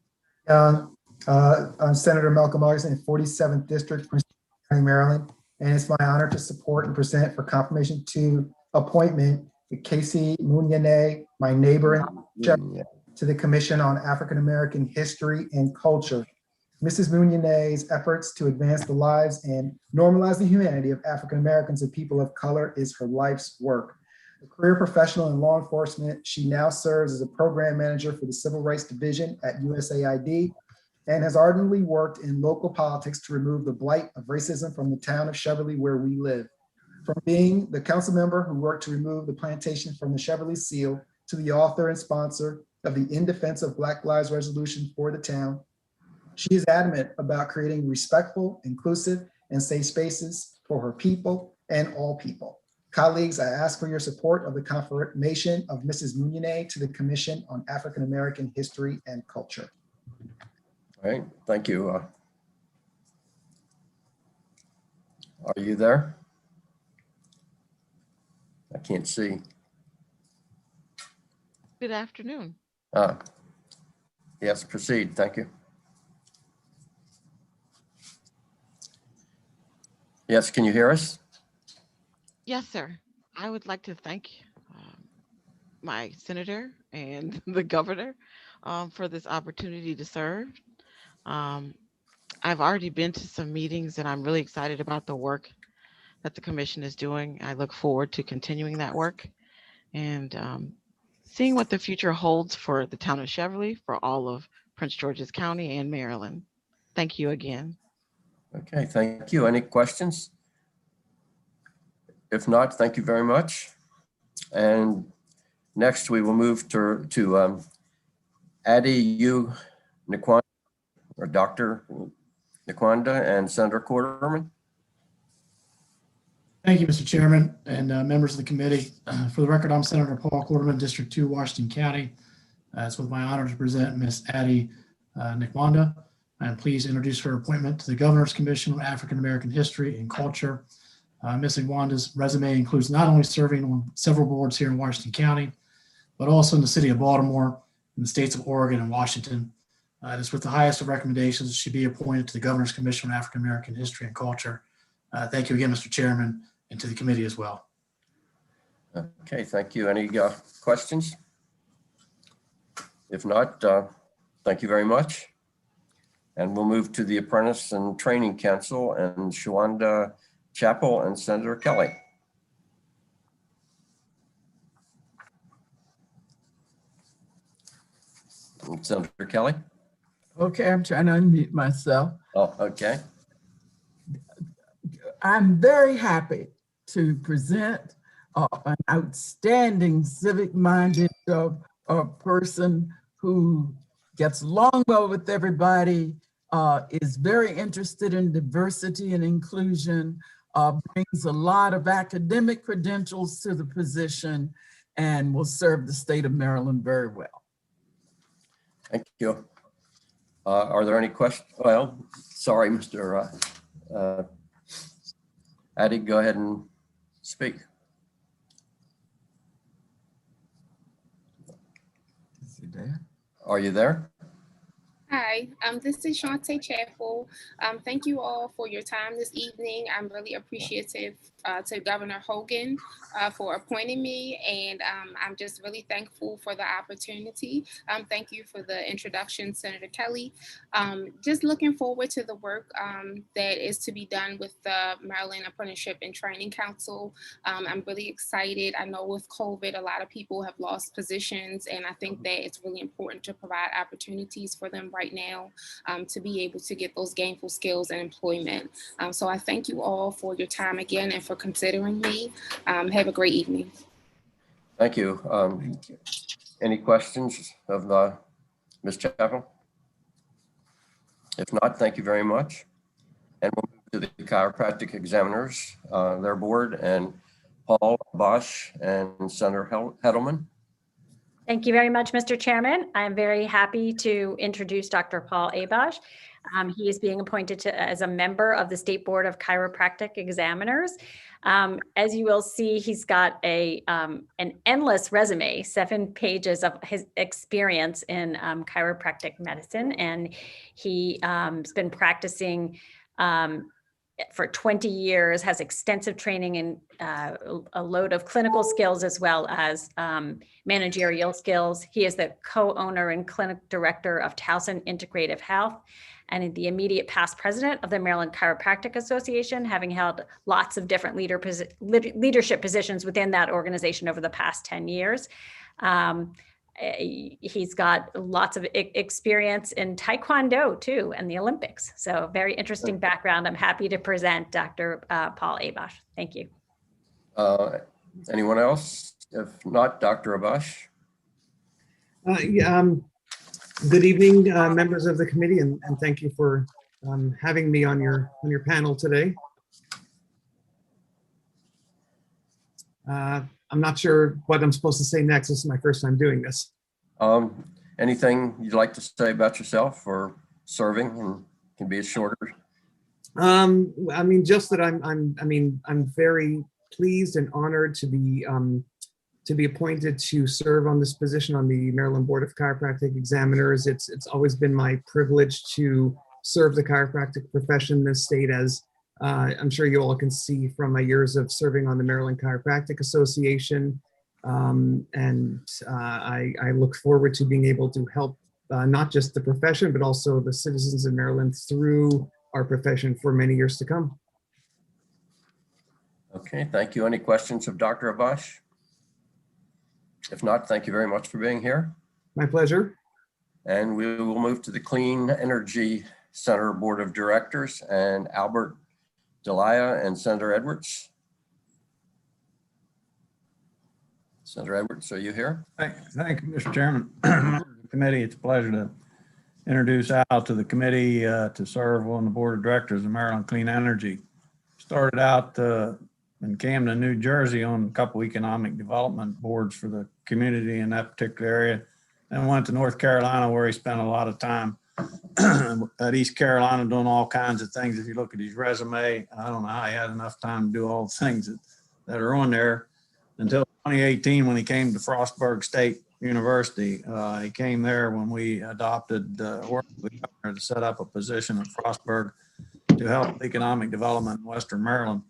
you. I'm Senator Malcolm Augustine, 47th District, Prince George's County, Maryland. And it's my honor to support and present for confirmation to appointment Casey Muniane, my neighbor, to the Commission on African American History and Culture. Mrs. Muniane's efforts to advance the lives and normalize the humanity of African Americans and people of color is her life's work. A career professional in law enforcement, she now serves as a program manager for the Civil Rights Division at USAID and has ardently worked in local politics to remove the blight of racism from the town of Cheverly where we live. From being the council member who worked to remove the plantation from the Cheverly seal to the author and sponsor of the In Defense of Black Lives resolution for the town, she is adamant about creating respectful, inclusive, and safe spaces for her people and all people. Colleagues, I ask for your support of the confirmation of Mrs. Muniane to the Commission on African American History and Culture. All right, thank you. Are you there? I can't see. Good afternoon. Yes, proceed. Thank you. Yes, can you hear us? Yes, sir. I would like to thank my senator and the governor for this opportunity to serve. I've already been to some meetings and I'm really excited about the work that the commission is doing. I look forward to continuing that work and seeing what the future holds for the town of Cheverly, for all of Prince George's County and Maryland. Thank you again. Okay, thank you. Any questions? If not, thank you very much. And next we will move to Addie U. Nkwanda, or Dr. Nkwanda, and Senator Corderman. Thank you, Mr. Chairman and members of the committee. For the record, I'm Senator Paul Corderman, District 2, Washington County. It's with my honor to present Ms. Addie Nkwanda. I'm pleased to introduce her appointment to the Governor's Commission on African American History and Culture. Ms. Nkwanda's resume includes not only serving on several boards here in Washington County, but also in the city of Baltimore, in the states of Oregon and Washington. It is with the highest of recommendations she be appointed to the Governor's Commission on African American History and Culture. Thank you again, Mr. Chairman, and to the committee as well. Okay, thank you. Any questions? If not, thank you very much. And we'll move to the Apprentice and Training Council and Shawanda Chapel and Senator Kelly. Senator Kelly. Okay, I'm trying to unmute myself. Oh, okay. I'm very happy to present an outstanding civic-minded person who gets along well with everybody, is very interested in diversity and inclusion, brings a lot of academic credentials to the position, and will serve the state of Maryland very well. Thank you. Are there any questions? Well, sorry, Mr. Addy, go ahead and speak. Is he there? Are you there? Hi, this is Shantae Chapel. Thank you all for your time this evening. I'm really appreciative to Governor Hogan for appointing me, and I'm just really thankful for the opportunity. Thank you for the introduction, Senator Kelly. Just looking forward to the work that is to be done with the Maryland Apprenticeship and Training Council. I'm really excited. I know with COVID, a lot of people have lost positions, and I think that it's really important to provide opportunities for them right now to be able to get those gainful skills and employment. So I thank you all for your time again and for considering me. Have a great evening. Thank you. Any questions of Ms. Chapel? If not, thank you very much. And we'll move to the chiropractic examiners, their board, and Paul Bosch and Senator Hedelman. Thank you very much, Mr. Chairman. I'm very happy to introduce Dr. Paul Abosh. He is being appointed as a member of the State Board of Chiropractic Examiners. As you will see, he's got an endless resume, 7 pages of his experience in chiropractic medicine, and he has been practicing for 20 years, has extensive training in a load of clinical skills as well as managerial skills. He is the co-owner and clinic director of Towson Integrative Health and the immediate past president of the Maryland Chiropractic Association, having held lots of different leadership positions within that organization over the past 10 years. He's got lots of experience in Taekwondo too, and the Olympics. So very interesting background. I'm happy to present Dr. Paul Abosh. Thank you. Anyone else? If not, Dr. Abosh. Good evening, members of the committee, and thank you for having me on your panel today. I'm not sure what I'm supposed to say next. This is my first time doing this. Anything you'd like to say about yourself or serving, and can be as shorter? I mean, just that I'm very pleased and honored to be appointed to serve on this position on the Maryland Board of Chiropractic Examiners. It's always been my privilege to serve the chiropractic profession in this state, as I'm sure you all can see from my years of serving on the Maryland Chiropractic Association. I look forward to being able to help not just the profession, but also the citizens of Maryland through our profession for many years to come. Okay, thank you. Any questions of Dr. Abosh? If not, thank you very much for being here. My pleasure. And we will move to the Clean Energy Center Board of Directors, and Albert Delia and Senator Edwards. Senator Edwards, are you here? Thank you, Mr. Chairman. Committee, it's a pleasure to introduce Al to the committee to serve on the board of directors of Maryland Clean Energy. Started out in Camden, New Jersey on a couple economic development boards for the community in that particular area, and went to North Carolina, where he spent a lot of time at East Carolina doing all kinds of things. If you look at his resume, I don't know how he had enough time to do all the things that are on there until 2018, when he came to Frostburg State University. He came there when we adopted, worked with the governor to set up a position at Frostburg to help economic development in Western Maryland.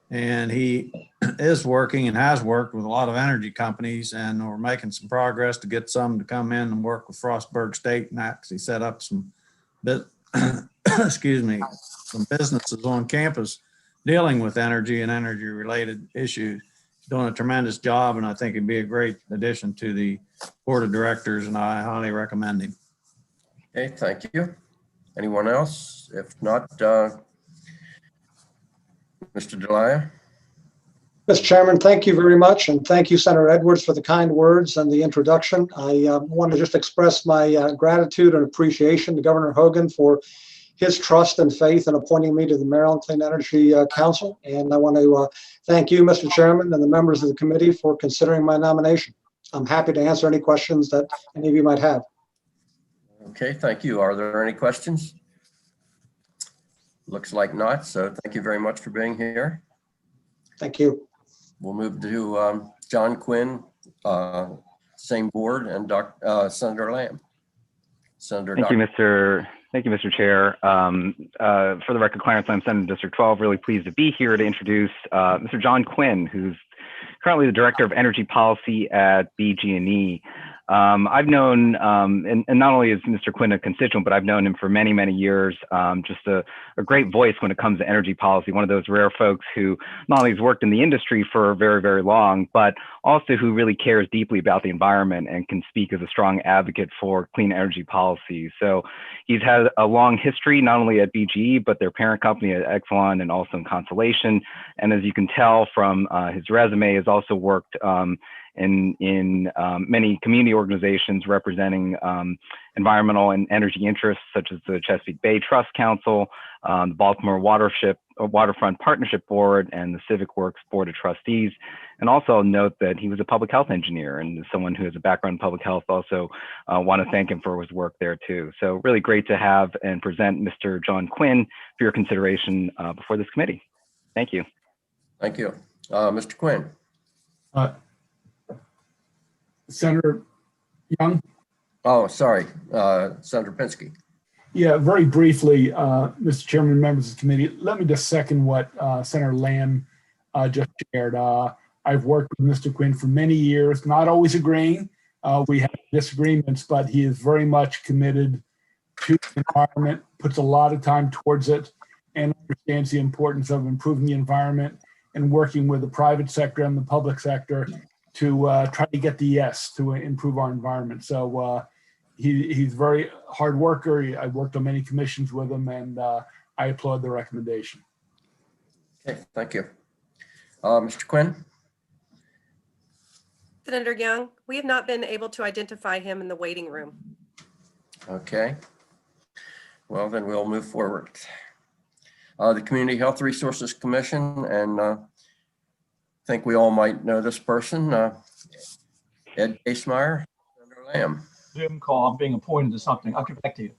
And he is working and has worked with a lot of energy companies, and we're making some progress to get some to come in and work with Frostburg State and actually set up some, excuse me, some businesses on campus dealing with energy and energy related issues. He's doing a tremendous job, and I think he'd be a great addition to the board of directors, and I highly recommend him. Okay, thank you. Anyone else? If not, Mr. Delia. Mr. Chairman, thank you very much. And thank you, Senator Edwards, for the kind words and the introduction. I want to just express my gratitude and appreciation to Governor Hogan for his trust and faith in appointing me to the Maryland Clean Energy Council. And I want to thank you, Mr. Chairman, and the members of the committee for considering my nomination. I'm happy to answer any questions that any of you might have. Okay, thank you. Are there any questions? Looks like not. So thank you very much for being here. Thank you. We'll move to John Quinn, same board, and Senator Lamb. Senator. Thank you, Mr. Chair. For the record, Clarence Lamb, Senator District 12, really pleased to be here to introduce Mr. John Quinn, who's currently the Director of Energy Policy at BG&E. I've known, and not only is Mr. Quinn a constituent, but I've known him for many, many years. Just a great voice when it comes to energy policy, one of those rare folks who not only has worked in the industry for very, very long, but also who really cares deeply about the environment and can speak as a strong advocate for clean energy policy. So he's had a long history, not only at BGE, but their parent company at Exelon and also in Constellation. And as you can tell from his resume, has also worked in many community organizations representing environmental and energy interests, such as the Chesapeake Bay Trust Council, the Baltimore Waterfront Partnership Board, and the Civic Works Board of Trustees. And also I'll note that he was a public health engineer, and as someone who has a background in public health, also want to thank him for his work there too. So really great to have and present Mr. John Quinn for your consideration before this committee. Thank you. Thank you. Mr. Quinn. Senator Young? Oh, sorry, Senator Pinsky. Yeah, very briefly, Mr. Chairman and members of the committee, let me just second what Senator Lamb just shared. I've worked with Mr. Quinn for many years, not always agreeing. We have disagreements, but he is very much committed to the environment, puts a lot of time towards it, and understands the importance of improving the environment and working with the private sector and the public sector to try to get the yes to improve our environment. So he's very hard worker. I worked on many commissions with him, and I applaud the recommendation. Okay, thank you. Mr. Quinn? Senator Young, we have not been able to identify him in the waiting room. Okay. Well, then we'll move forward. The Community Health Resources Commission, and I think we all might know this person, Ed Casemeyer, Senator Lamb. Zoom call, I'm being appointed to something. I'll get back to you.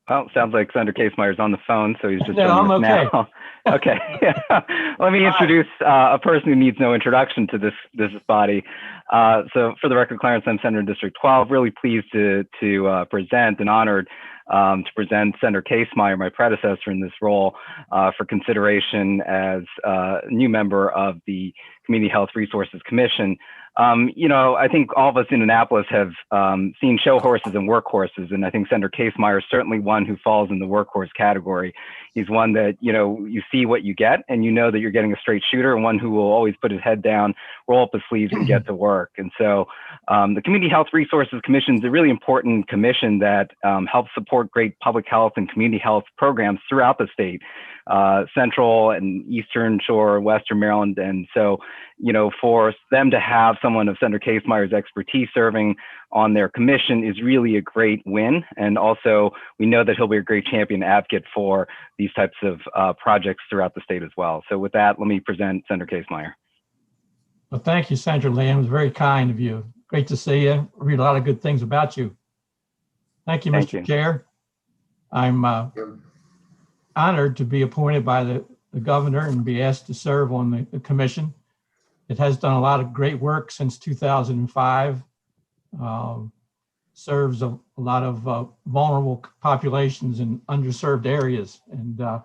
Well, sounds like Senator Casemeyer's on the phone, so he's just No, I'm okay. now. Okay. Let me introduce a person who needs no introduction to this body. So for the record, Clarence, I'm Senator District 12. Really pleased to present and honored to present Senator Casemeyer, my predecessor in this role, for consideration as a new member of the Community Health Resources Commission. You know, I think all of us in Annapolis have seen show horses and workhorses, and I think Senator Casemeyer is certainly one who falls in the workhorse category. He's one that, you know, you see what you get, and you know that you're getting a straight shooter, and one who will always put his head down, roll up his sleeves, and get to work. And so the Community Health Resources Commission is a really important commission that helps support great public health and community health programs throughout the state, Central and Eastern Shore, Western Maryland. And so, you know, for them to have someone of Senator Casemeyer's expertise serving on their commission is really a great win. And also, we know that he'll be a great champion advocate for these types of projects throughout the state as well. So with that, let me present Senator Casemeyer. Well, thank you, Senator Lamb. It's very kind of you. Great to see you. Read a lot of good things about you. Thank you, Mr. Chair. I'm honored to be appointed by the governor and be asked to serve on the commission. It has done a lot of great work since 2005 serves a lot of vulnerable populations in underserved areas. And I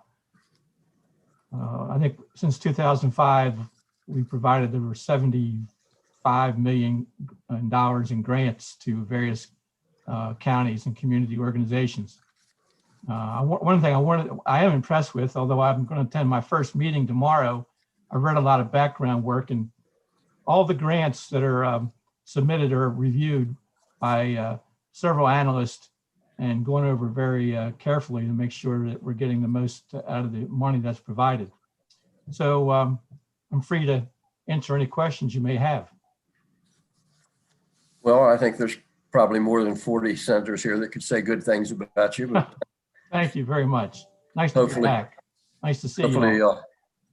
think since 2005, we provided over $75 million in grants to various counties and community organizations. One thing I am impressed with, although I'm going to attend my first meeting tomorrow, I've read a lot of background work, and all the grants that are submitted are reviewed by several analysts and going over very carefully to make sure that we're getting the most out of the money that's provided. So I'm free to answer any questions you may have. Well, I think there's probably more than 40 senators here that could say good things about you. But thank you very much. Nice to be back. Nice to see you. Hopefully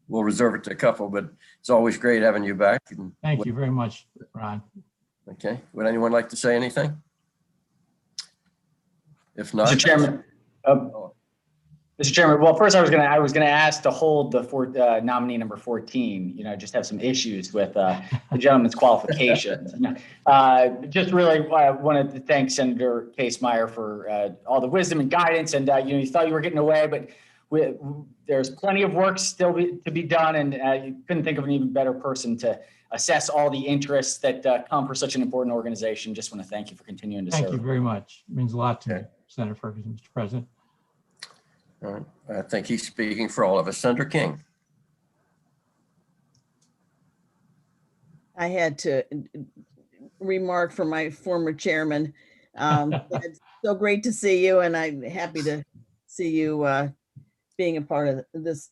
we'll reserve it to a couple, but it's always great having you back. Thank you very much, Ron. Okay. Would anyone like to say anything? If not, Mr. Chairman. Mr. Chairman, well, first I was gonna ask to hold the nominee number 14. Just have some issues with the gentleman's qualifications. Just really wanted to thank Senator Case-Meyer for all the wisdom and guidance. And you thought you were getting away, but there's plenty of work still to be done, and you couldn't think of an even better person to assess all the interests that come for such an important organization. Just want to thank you for continuing to serve. Thank you very much. It means a lot to me, Senator Ferguson, Mr. President. All right. I think he's speaking for all of us. Senator King. I had to remark for my former chairman. It's so great to see you, and I'm happy to see you being a part of this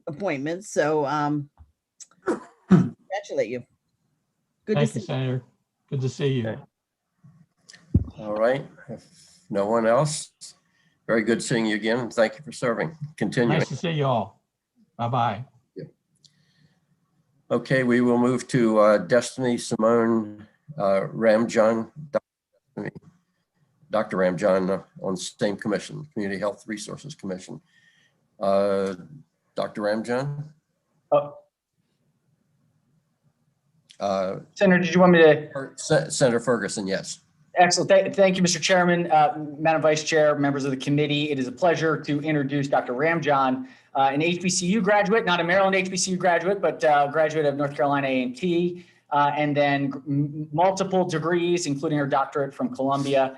appointment. So congratulate you. Good Thank to see you, Senator. Good to see you. Okay. All right. If no one else, very good seeing you again. And thank you for serving. Continuing. Nice to see you all. Bye-bye. Yeah. Okay, we will move to Destiny Simone Ramjan. Dr. Ramjan on the same commission, Community Health Resources Commission. Dr. Ramjan? Senator, did you want me to? Senator Ferguson, yes. Excellent. Thank you, Mr. Chairman, Madam Vice Chair, members of the committee. It is a pleasure to introduce Dr. Ramjan, an HBCU graduate, not a Maryland HBCU graduate, but graduate of North Carolina A&T, and then multiple degrees, including her doctorate from Columbia.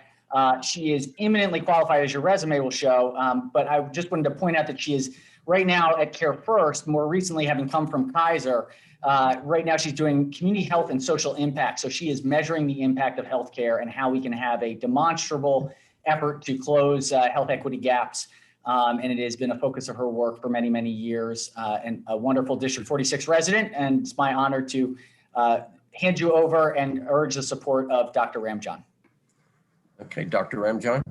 She is eminently qualified, as your resume will show, but I just wanted to point out that she is right now at Care First, more recently having come from Kaiser. Right now she's doing community health and social impact. So she is measuring the impact of healthcare and how we can have a demonstrable effort to close health equity gaps. And it has been a focus of her work for many, many years, and a wonderful District 46 resident. And it's my honor to hand you over and urge the support of Dr. Ramjan. Okay, Dr. Ramjan.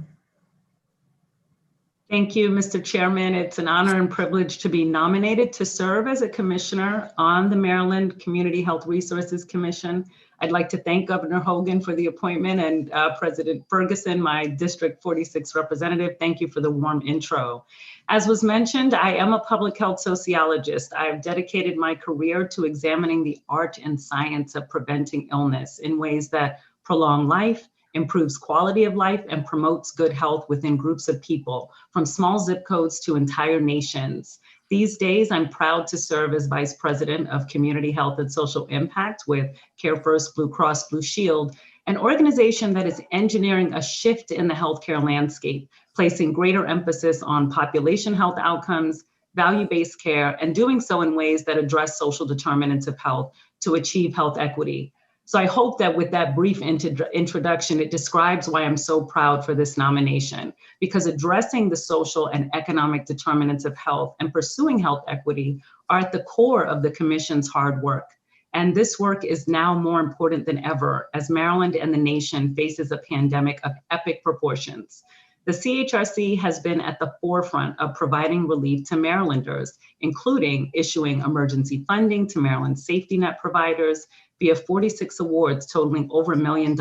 Thank you, Mr. Chairman. It's an honor and privilege to be nominated to serve as a commissioner on the Maryland Community Health Resources Commission. I'd like to thank Governor Hogan for the appointment, and President Ferguson, my District 46 representative. Thank you for the warm intro. As was mentioned, I am a public health sociologist. I've dedicated my career to examining the art and science of preventing illness in ways that prolong life, improves quality of life, and promotes good health within groups of people, from small zip codes to entire nations. These days, I'm proud to serve as Vice President of Community Health and Social Impact with Care First Blue Cross Blue Shield, an organization that is engineering a shift in the healthcare landscape, placing greater emphasis on population health outcomes, value-based care, and doing so in ways that address social determinants of health to achieve health equity. So I hope that with that brief introduction, it describes why I'm so proud for this nomination, because addressing the social and economic determinants of health and pursuing health equity are at the core of the Commission's hard work. And this work is now more important than ever as Maryland and the nation faces a pandemic of epic proportions. The CHRC has been at the forefront of providing relief to Marylanders, including issuing emergency funding to Maryland safety net providers via 46 awards totaling over $1 million,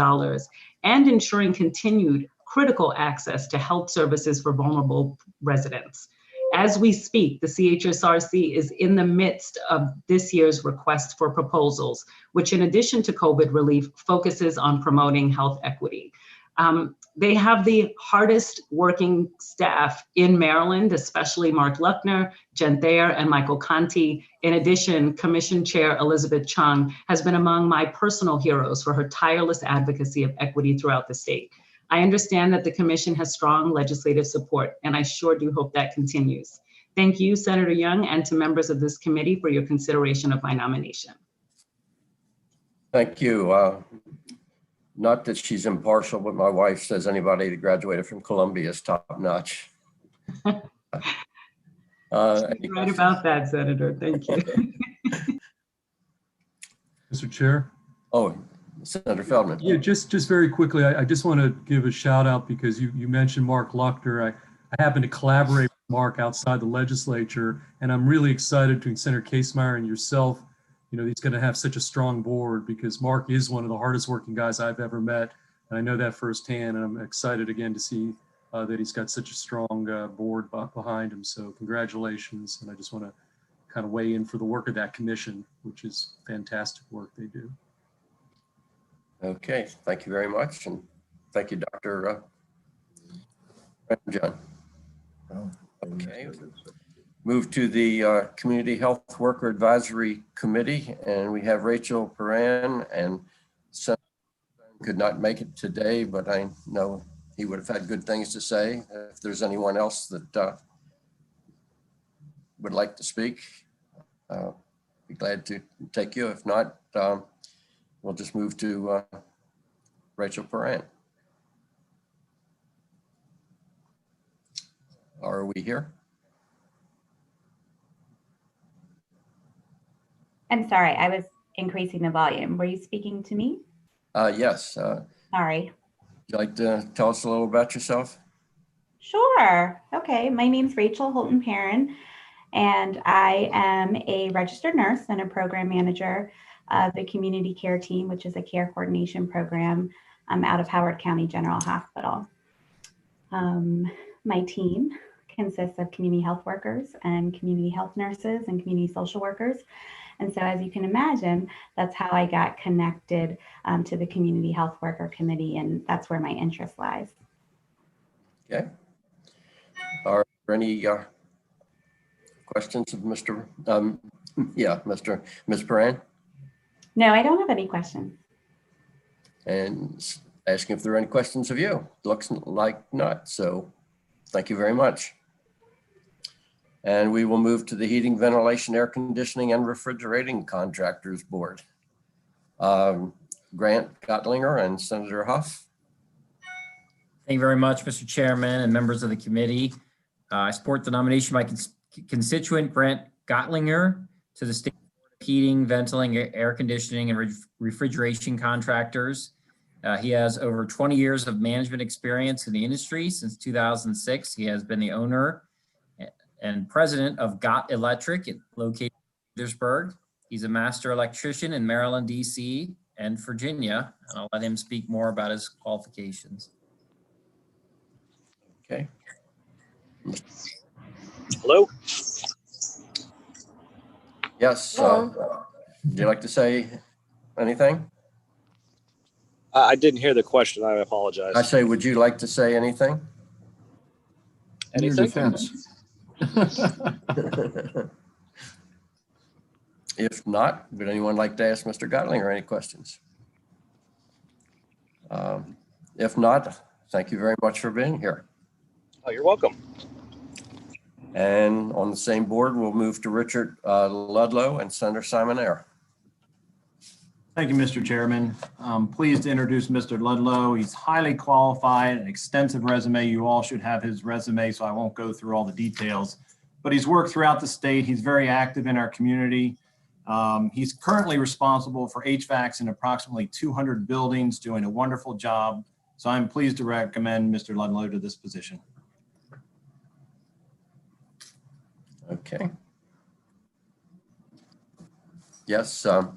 and ensuring continued critical access to health services for vulnerable residents. As we speak, the CHSRC is in the midst of this year's request for proposals, which in addition to COVID relief, focuses on promoting health equity. They have the hardest working staff in Maryland, especially Mark Luckner, Jen Thayer, and Michael Conti. In addition, Commission Chair Elizabeth Chung has been among my personal heroes for her tireless advocacy of equity throughout the state. I understand that the commission has strong legislative support, and I sure do hope that continues. Thank you, Senator Young, and to members of this committee for your consideration of my nomination. Thank you. Not that she's impartial, but my wife says anybody that graduated from Columbia is top notch. Right about that, Senator. Thank you. Mr. Chair. Oh, Senator Feldman. Yeah, just very quickly, I just want to give a shout out because you mentioned Mark Luckner. I happen to collaborate with Mark outside the legislature, and I'm really excited to Senator Casemeyer and yourself. You know, he's going to have such a strong board because Mark is one of the hardest working guys I've ever met. And I know that firsthand, and I'm excited again to see that he's got such a strong board behind him. So congratulations. And I just want to kind of weigh in for the work of that commission, which is fantastic work they do. Okay, thank you very much. And thank you, Dr. John. Okay. Move to the Community Health Worker Advisory Committee, and we have Rachel Perrin, and Senator could not make it today, but I know he would have had good things to say. If there's anyone else that would like to speak, be glad to take you. If not, we'll just move to Rachel Perrin. Are we here? I'm sorry, I was increasing the volume. Were you speaking to me? Yes. Sorry. Would you like to tell us a little about yourself? Sure. Okay. My name's Rachel Holton Perrin, and I am a registered nurse and a program manager of the Community Care Team, which is a care coordination program out of Howard County General Hospital. My team consists of community health workers and community health nurses and community social workers. And so as you can imagine, that's how I got connected to the Community Health Worker Committee, and that's where my interest lies. Okay. Are there any questions of Mr. Ms. Perrin? No, I don't have any questions. And asking if there are any questions of you. Looks like not, so thank you very much. And we will move to the Heating, Ventilation, Air Conditioning, and Refrigerating Contractors Board. Grant Gottlinger and Senator Huff. Thank you very much, Mr. Chairman and members of the committee. I support the nomination of my constituent Grant Gottlinger to the State Board of Heating, Ventilating, Air Conditioning, and Refrigeration Contractors. He has over 20 years of management experience in the industry. Since 2006, he has been the owner and president of Gott Electric, located in Petersburg. He's a master electrician in Maryland, DC, and Virginia, and I'll let him speak more about his qualifications. Okay. Hello? Yes. Would you like to say anything? I didn't hear the question. I apologize. I say, would you like to say anything? Anything? In your defense. If not, would anyone like to ask Mr. Gottlinger any questions? If not, thank you very much for being here. Oh, you're welcome. And on the same board, we'll move to Richard Ludlow and Senator Simon Eyre. Thank you, Mr. Chairman. I'm pleased to introduce Mr. Ludlow. He's highly qualified, an extensive resume. You all should have his resume, so I won't go through all the details. But he's worked throughout the state. He's very active in our community. He's currently responsible for HVACs in approximately 200 buildings, doing a wonderful job. So I'm pleased to recommend Mr. Ludlow to this position. Okay. Yes, are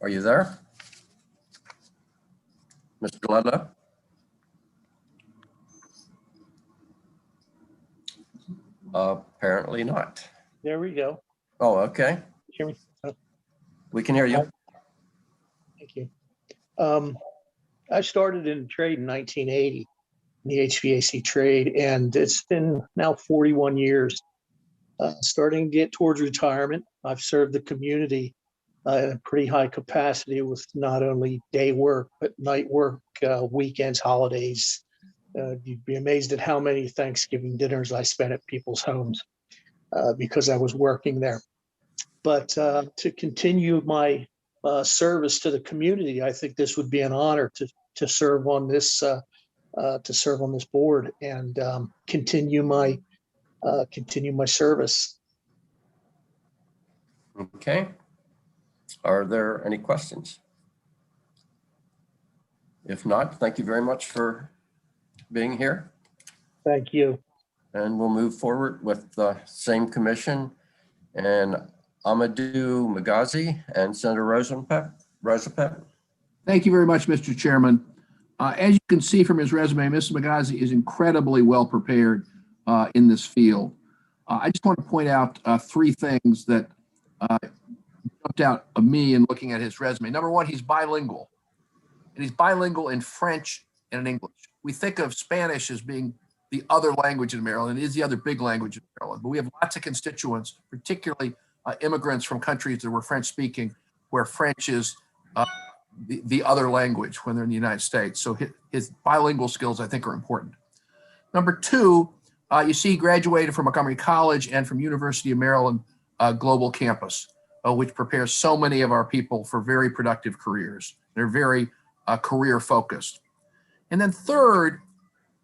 you there? Mr. Ludlow? Apparently not. There we go. Oh, okay. Hear me? We can hear you. Thank you. I started in trade in 1980, in the HVAC trade, and it's been now 41 years. Starting to get towards retirement, I've served the community in a pretty high capacity with not only day work, but night work, weekends, holidays. You'd be amazed at how many Thanksgiving dinners I spent at people's homes because I was working there. But to continue my service to the community, I think this would be an honor to serve on this board and continue my service. Okay. Are there any questions? If not, thank you very much for being here. Thank you. And we'll move forward with the same commission and Amadou Magazi and Senator Rosapet. Thank you very much, Mr. Chairman. As you can see from his resume, Mr. Magazi is incredibly well prepared in this field. I just want to point out three things that jumped out of me in looking at his resume. Number one, he's bilingual, and he's bilingual in French and in English. We think of Spanish as being the other language in Maryland. It is the other big language in Maryland, but we have lots of constituents, particularly immigrants from countries that were French speaking, where French is the other language when they're in the United States. So his bilingual skills, I think, are important. Number two, you see he graduated from Montgomery College and from University of Maryland Global Campus, which prepares so many of our people for very productive careers. They're very career focused. And then third,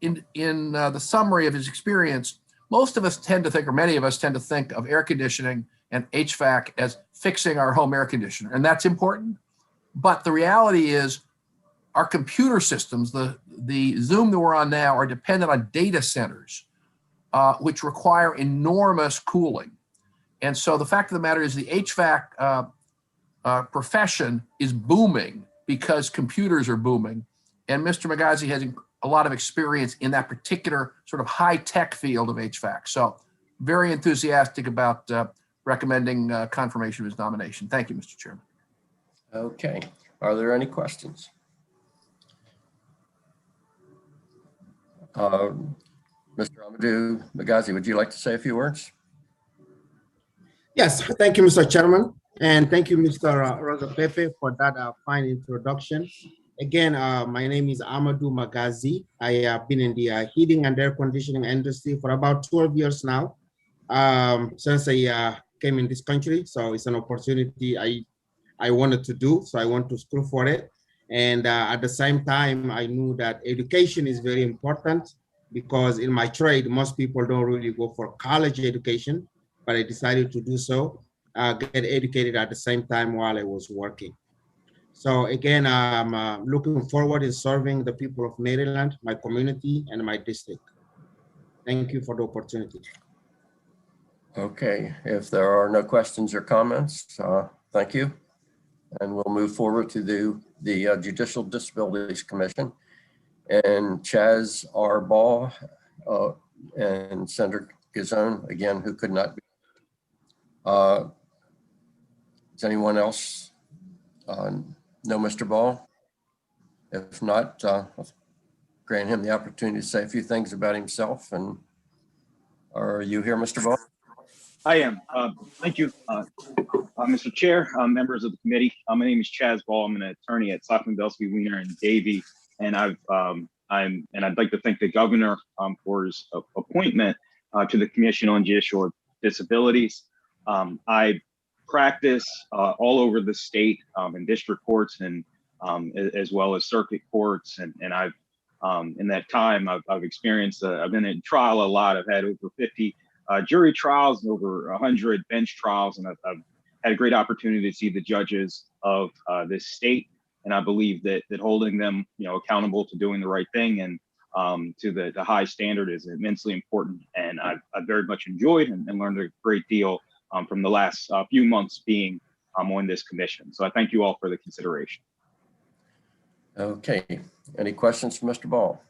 in the summary of his experience, most of us tend to think, or many of us tend to think of air conditioning and HVAC as fixing our home air conditioner. And that's important. But the reality is our computer systems, the Zoom that we're on now, are dependent on data centers, which require enormous cooling. And so the fact of the matter is the HVAC profession is booming because computers are booming. And Mr. Magazi has a lot of experience in that particular sort of high-tech field of HVAC. So very enthusiastic about recommending confirmation of his nomination. Thank you, Mr. Chairman. Okay. Are there any questions? Mr. Amadou Magazi, would you like to say a few words? Yes, thank you, Mr. Chairman. And thank you, Mr. Rosapepe, for that fine introduction. Again, my name is Amadou Magazi. I have been in the heating and air conditioning industry for about 12 years now, since I came in this country. So it's an opportunity I wanted to do. So I went to school for it. And at the same time, I knew that education is very important because in my trade, most people don't really go for college education, but I decided to do so, get educated at the same time while I was working. So again, I'm looking forward to serving the people of Maryland, my community, and my district. Thank you for the opportunity. Okay, if there are no questions or comments, thank you. And we'll move forward to the Judicial Disabilities Commission. And Chaz R. Ball and Senator Gazone, again, who could not be. Does anyone else know Mr. Ball? If not, I'll grant him the opportunity to say a few things about himself. And are you here, Mr. Ball? I am. Thank you, Mr. Chair, members of the committee. My name is Chaz Ball. I'm an attorney at Sockman, Belsky, Wiener, and Davie, and I'd like to thank the governor for his appointment to the Commission on Judicial Disabilities. I practice all over the state in district courts and as well as circuit courts, and I've in that time I've experienced. I've been in trial a lot. I've had over 50 jury trials and over 100 bench trials, and I've had a great opportunity to see the judges of this state, and I believe that holding them, accountable to doing the right thing and to the high standard is immensely important. And I've very much enjoyed and learned a great deal from the last few months being on this commission. So I thank you all for the consideration. Okay, any questions for Mr. Ball?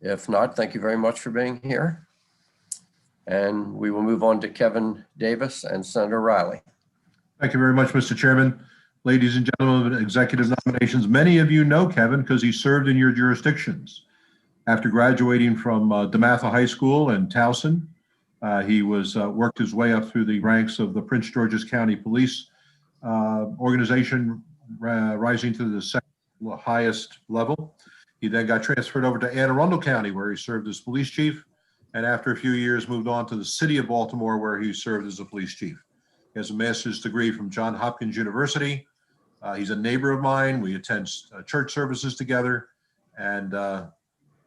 If not, thank you very much for being here. And we will move on to Kevin Davis and Senator Riley. Thank you very much, Mr. Chairman. Ladies and gentlemen of executive nominations, many of you know Kevin because he served in your jurisdictions. After graduating from DeMatha High School in Towson, he worked his way up through the ranks of the Prince George's County Police organization, rising to the second highest level. He then got transferred over to Anne Arundel County, where he served as police chief, and after a few years moved on to the city of Baltimore, where he served as a police chief. He has a master's degree from Johns Hopkins University. He's a neighbor of mine. We attend church services together, and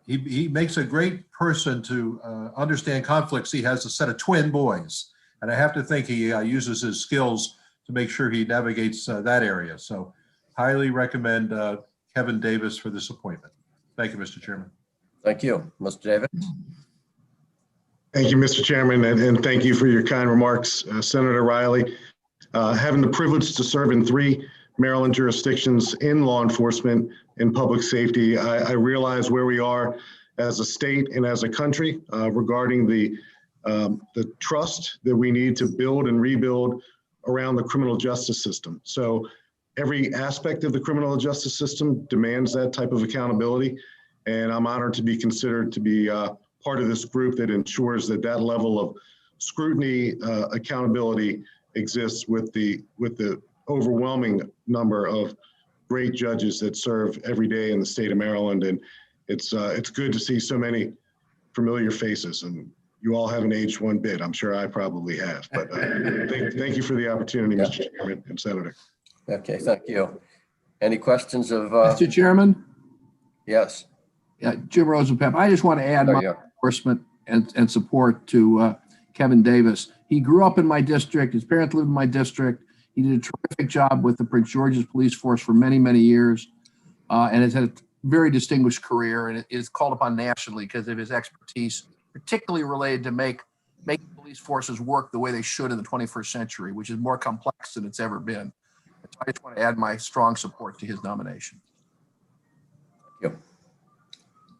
he makes a great person to understand conflicts. He has a set of twin boys, and I have to think he uses his skills to make sure he navigates that area. So highly recommend Kevin Davis for this appointment. Thank you, Mr. Chairman. Thank you. Mr. Davis. Thank you, Mr. Chairman, and thank you for your kind remarks, Senator Riley. Having the privilege to serve in 3 Maryland jurisdictions in law enforcement and public safety, I realize where we are as a state and as a country regarding the trust that we need to build and rebuild around the criminal justice system. So every aspect of the criminal justice system demands that type of accountability, and I'm honored to be considered to be part of this group that ensures that that level of scrutiny, accountability exists with the overwhelming number of great judges that serve every day in the state of Maryland. And it's good to see so many familiar faces, and you all haven't aged one bit. I'm sure I probably have, but thank you for the opportunity, Mr. Chairman and Senator. Okay, thank you. Any questions of? Mr. Chairman? Yes. Yeah, Jim Rosenpep. I just want to add my endorsement and support to Kevin Davis. He grew up in my district. His parents lived in my district. He did a terrific job with the Prince George's Police Force for many, many years, and has had a very distinguished career, and is called upon nationally because of his expertise, particularly related to make police forces work the way they should in the 21st century, which is more complex than it's ever been. So I just want to add my strong support to his nomination. Thank you.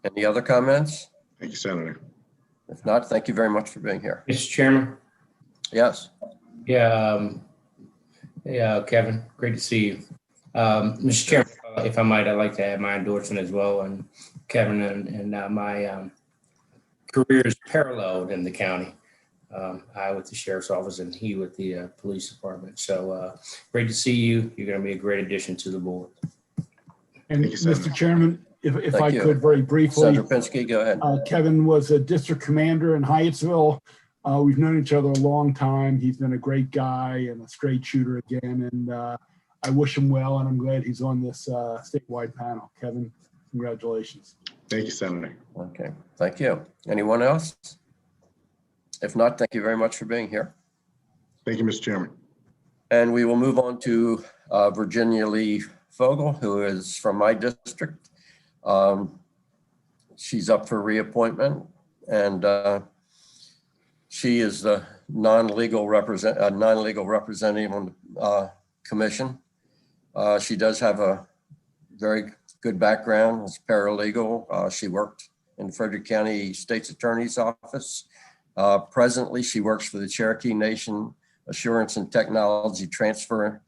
Any other comments? Thank you, Senator. If not, thank you very much for being here. Mr. Chairman. Yes. Yeah. Kevin, great to see you. Mr. Chairman, if I might, I'd like to add my endorsement as well. And Kevin and my career is paralleled in the county. I with the sheriff's office and he with the police department. So great to see you. You're going to be a great addition to the board. And Mr. Chairman, if I you. could very briefly. Senator Pinsky, go ahead. Kevin was a district commander in Hyattsville. We've known each other a long time. He's been a great guy and a straight shooter again. And I wish him well, and I'm glad he's on this statewide panel. Kevin, congratulations. Thank you, Senator. Okay, thank you. Anyone else? If not, thank you very much for being here. Thank you, Mr. Chairman. And we will move on to Virginia Lee Fogel, who is from my district. She's up for reappointment, and she is the non-legal representative on the commission. She does have a very good background as paralegal. She worked in Frederick County State's Attorney's Office. Presently, she works for the Cherokee Nation Assurance and Technology Transfer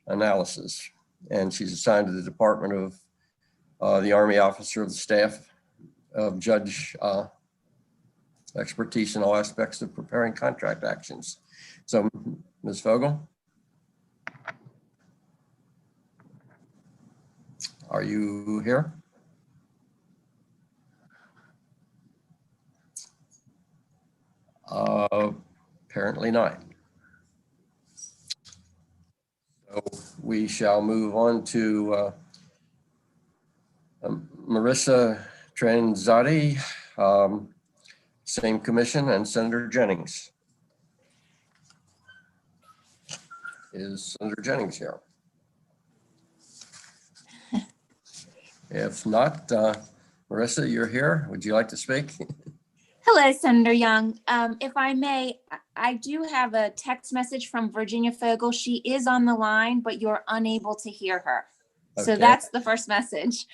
Analysis, and she's assigned to the Department of the Army Officer of the Staff of Judge expertise in all aspects of preparing contract actions. So, Ms. Fogel, are you here? Apparently not. So we shall move on to Marissa Tranzati, same commission, and Senator Jennings. Is Senator Jennings here? If not, Marissa, you're here. Would you like to speak? Hello, Senator Young. If I may, I do have a text message from Virginia Fogel. She is on the line, but you're unable to hear her. So Okay. that's the first message.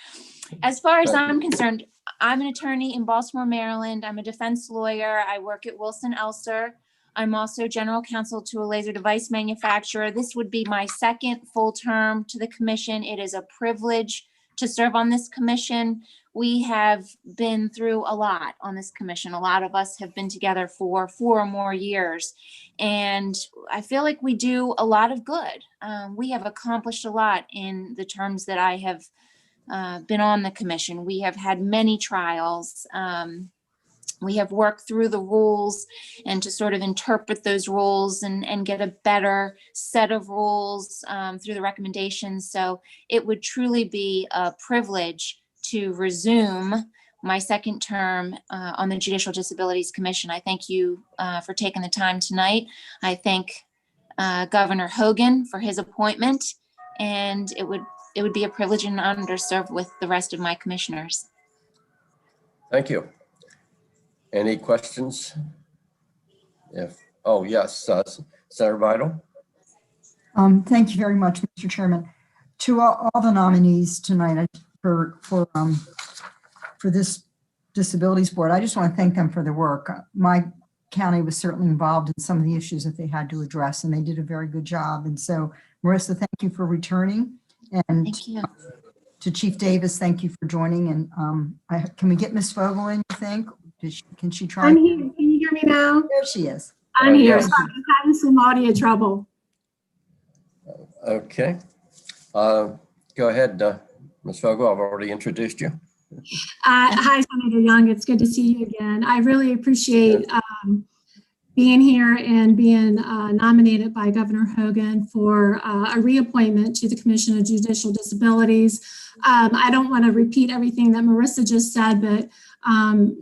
As far as I'm concerned, I'm an attorney in Baltimore, Maryland. I'm a defense lawyer. I work at Wilson Elster. I'm also general counsel to a laser device manufacturer. This would be my second full term to the commission. It is a privilege to serve on this commission. We have been through a lot on this commission. A lot of us have been together for 4 or more years, and I feel like we do a lot of good. We have accomplished a lot in the terms that I have been on the commission. We have had many trials. We have worked through the rules and to sort of interpret those rules and get a better set of rules through the recommendations. So it would truly be a privilege to resume my second term on the Judicial Disabilities Commission. I thank you for taking the time tonight. I thank Governor Hogan for his appointment, and it would be a privilege and an honor to serve with the rest of my commissioners. Thank you. Any questions? Oh, yes, Senator Vital. Thank you very much, Mr. Chairman. To all the nominees tonight for this Disabilities Board, I just want to thank them for their work. My county was certainly involved in some of the issues that they had to address, and they did a very good job. And so, Marissa, thank you for returning. And thank you. To Chief Davis, thank you for joining. And can we get Ms. Fogel in, you think? Can she try? I'm here. Can you hear me now? There she is. I'm here. Yes. Sorry, I'm having some audio trouble. Okay. Go ahead, Ms. Fogel. I've already introduced you. Hi, Senator Young. It's good to see you again. I really appreciate being here and being nominated by Governor Hogan for a reappointment to the Commission of Judicial Disabilities. I don't want to repeat everything that Marissa just said, but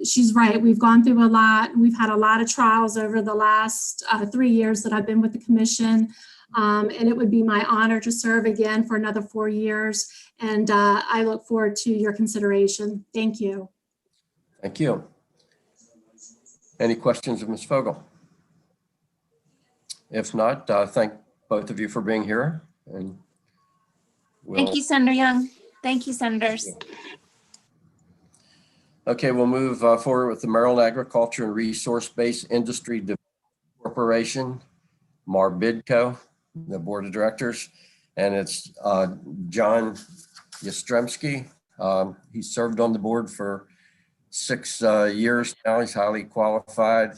she's right. We've gone through a lot. We've had a lot of trials over the last 3 years that I've been with the commission. And it would be my honor to serve again for another 4 years. And I look forward to your consideration. Thank you. Thank you. Any questions of Ms. Fogel? If not, thank both of you for being here. And Thank you, Senator Young. Thank you, Senators. Okay, we'll move forward with the Maryland Agriculture and Resource-Based Industry Development Corporation, MARBIDCO, the Board of Directors, and it's John Yastrzemski. He served on the board for 6 years now. He's highly qualified.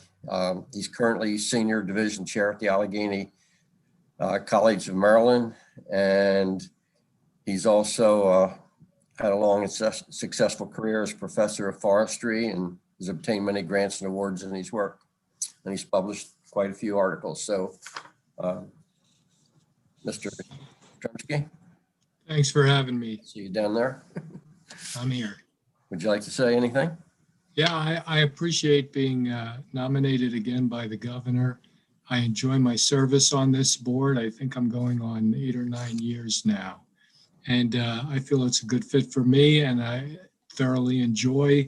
He's currently Senior Division Chair at the Allegheny College of Maryland, and he's also had a long and successful career as professor of forestry and has obtained many grants and awards in his work. And he's published quite a few articles. So, Mr. Yastrzemski. Thanks for having me. See you down there. I'm here. Would you like to say anything? Yeah, I appreciate being nominated again by the governor. I enjoy my service on this board. I think I'm going on 8 or 9 years now. And I feel it's a good fit for me, and I thoroughly enjoy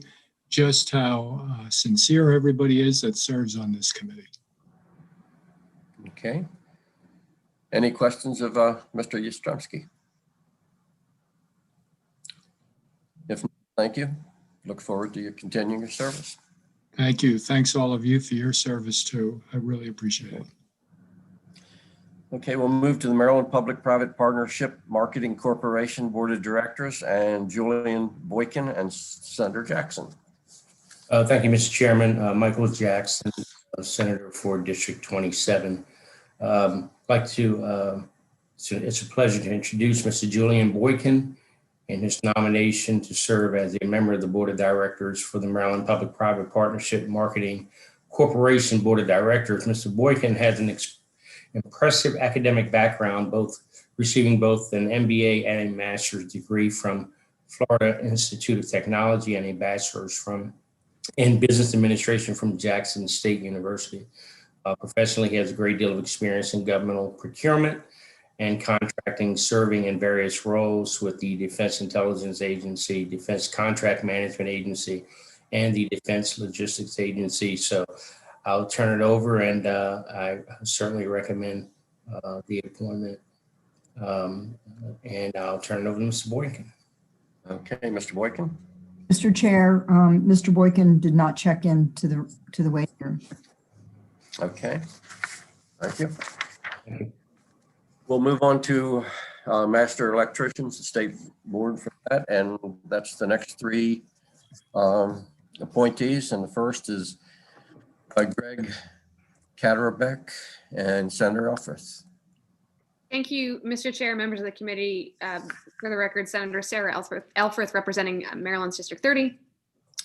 just how sincere everybody is that serves on this committee. Okay. Any questions of Mr. Yastrzemski? If not, thank you. Look forward to you continuing your service. Thank you. Thanks all of you for your service too. I really appreciate it. Okay, we'll move to the Maryland Public-Private Partnership Marketing Corporation Board of Directors and Julian Boykin and Senator Jackson. Thank you, Mr. Chairman. Michael Jackson, Senator for District 27. I'd like to, it's a pleasure to introduce Mr. Julian Boykin in his nomination to serve as a member of the Board of Directors for the Maryland Public-Private Partnership Marketing Corporation Board of Directors. Mr. Boykin has an impressive academic background, receiving both an MBA and a master's degree from Florida Institute of Technology and a bachelor's in business administration from Jackson State University. Professionally, he has a great deal of experience in governmental procurement and contracting, serving in various roles with the Defense Intelligence Agency, Defense Contract Management Agency, and the Defense Logistics Agency. So I'll turn it over, and I certainly recommend the appointment. And I'll turn it over to Mr. Boykin. Okay, Mr. Boykin. Mr. Chair, Mr. Boykin did not check in to the waiting room. Okay, thank you. We'll move on to Master Electricians, the State Board for that, and that's the next three appointees. And the first is Greg Catterbeck and Senator Elfreth. Thank you, Mr. Chair, members of the committee. For the record, Senator Sarah Elfreth representing Maryland's District 30.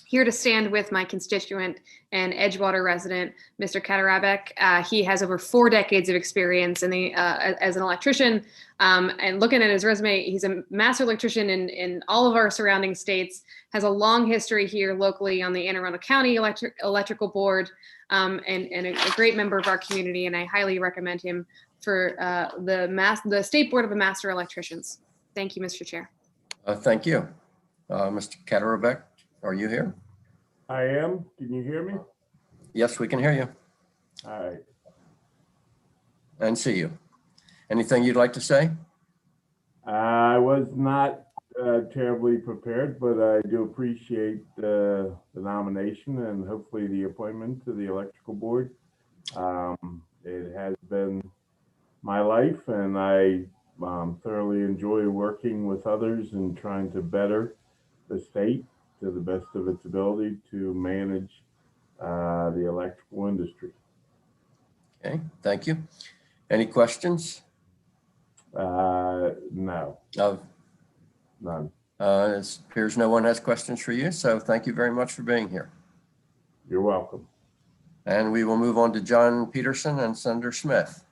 Here to stand with my constituent and Edgewater resident, Mr. Catterbeck. He has over 4 decades of experience in as an electrician. And looking at his resume, he's a master electrician in all of our surrounding states, has a long history here locally on the Anne Arundel County Electrical Board, and a great member of our community. And I highly recommend him for the State Board of the Master Electricians. Thank you, Mr. Chair. Thank you. Mr. Catterbeck, are you here? I am. Can you hear me? Yes, we can hear you All right. and see you. Anything you'd like to say? I was not terribly prepared, but I do appreciate the nomination and hopefully the appointment to the electrical board. It has been my life, and I thoroughly enjoy working with others and trying to better the state to the best of its ability to manage the electrical industry. Okay, thank you. Any questions? No. None. It appears no one has questions for you, so thank you very much for being here. You're welcome. And we will move on to John Peterson and Senator Smith.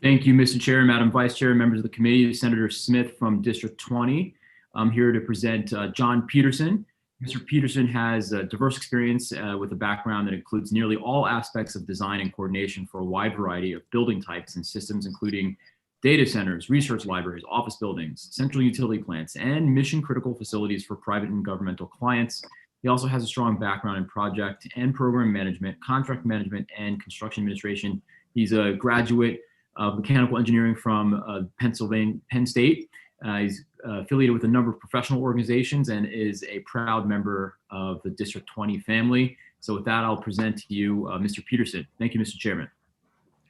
Thank you, Mr. Chair, Madam Vice Chair, members of the committee. Senator Smith from District 20. I'm here to present John Peterson. Mr. Peterson has a diverse experience with a background that includes nearly all aspects of design and coordination for a wide variety of building types and systems, including data centers, research libraries, office buildings, central utility plants, and mission-critical facilities for private and governmental clients. He also has a strong background in project and program management, contract management, and construction administration. He's a graduate of mechanical engineering from Penn State. He's affiliated with a number of professional organizations and is a proud member of the District 20 family. So with that, I'll present to you Mr. Peterson. Thank you, Mr. Chairman.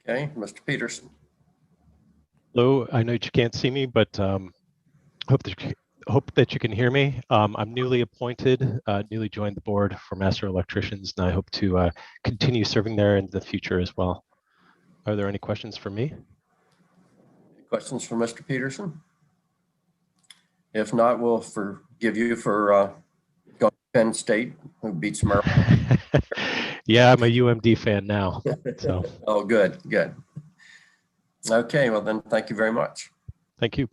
Okay, Mr. Peterson. Hello, I know you can't see me, but hope that you can hear me. I'm newly appointed, newly joined the board for Master Electricians, and I hope to continue serving there in the future as well. Are there any questions for me? Questions for Mr. Peterson? If not, we'll forgive you for going to Penn State, who beats Maryland. Yeah, I'm a UMD fan now. So. Oh, good, good. Okay, well then, thank you very much. Thank you.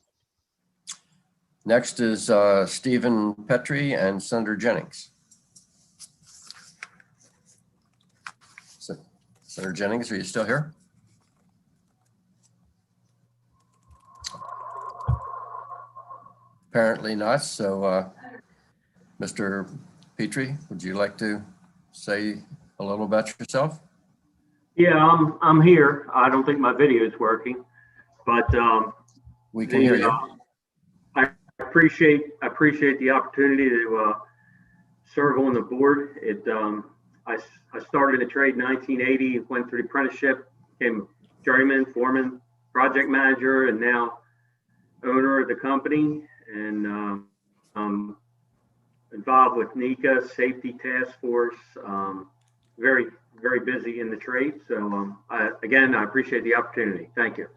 Next is Stephen Petrie and Senator Jennings. Senator Jennings, are you still here? Apparently not. So, Mr. Petrie, would you like to say a little about yourself? Yeah, I'm here. I don't think my video is working, but we can hear you. I appreciate the opportunity to serve on the board. I started in the trade in 1980, went through the apprenticeship, became journeyman, foreman, project manager, and now owner of the company. And I'm involved with NECA, Safety Task Force, very busy in the trade. So again, I appreciate the opportunity. Thank you.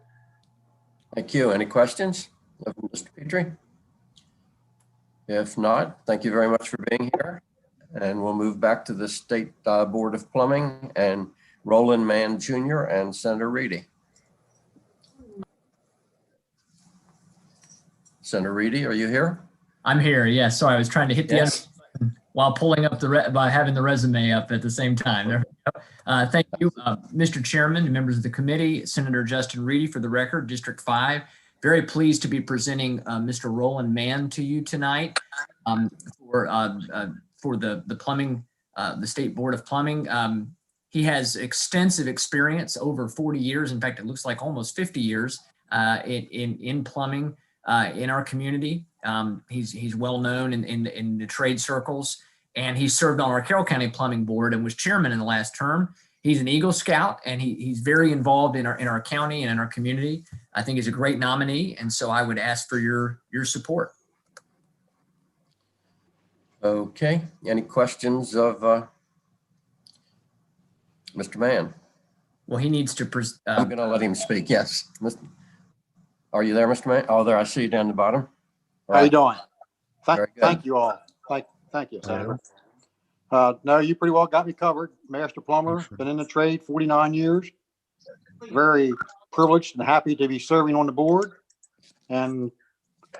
Thank you. Any questions of Mr. Petrie? If not, thank you very much for being here. And we'll move back to the State Board of Plumbing and Roland Mann Jr. and Senator Reedy. Senator Reedy, are you here? I'm here. Yes. Sorry, I was trying to hit the Yes. button while pulling up by having the resume up at the same time. There we go. Thank you, Mr. Chairman and members of the committee. Senator Justin Reedy, for the record, District 5. Very pleased to be presenting Mr. Roland Mann to you tonight for the plumbing, the State Board of Plumbing. He has extensive experience, over 40 years. In fact, it looks like almost 50 years in plumbing in our community. He's well known in the trade circles, and he served on our Carroll County Plumbing Board and was chairman in the last term. He's an Eagle Scout, and he's very involved in our county and in our community. I think he's a great nominee, and so I would ask for your support. Okay, any questions of Mr. Mann? Well, he needs to. I'm going to let him speak. Yes. Are you there, Mr. Mann? Oh, there. I see you down the bottom. How you doing? Very good. Thank you all. Thank you, Senator. No, you pretty well got me covered. Master plumber, been in the trade 49 years. Very privileged and happy to be serving on the board, and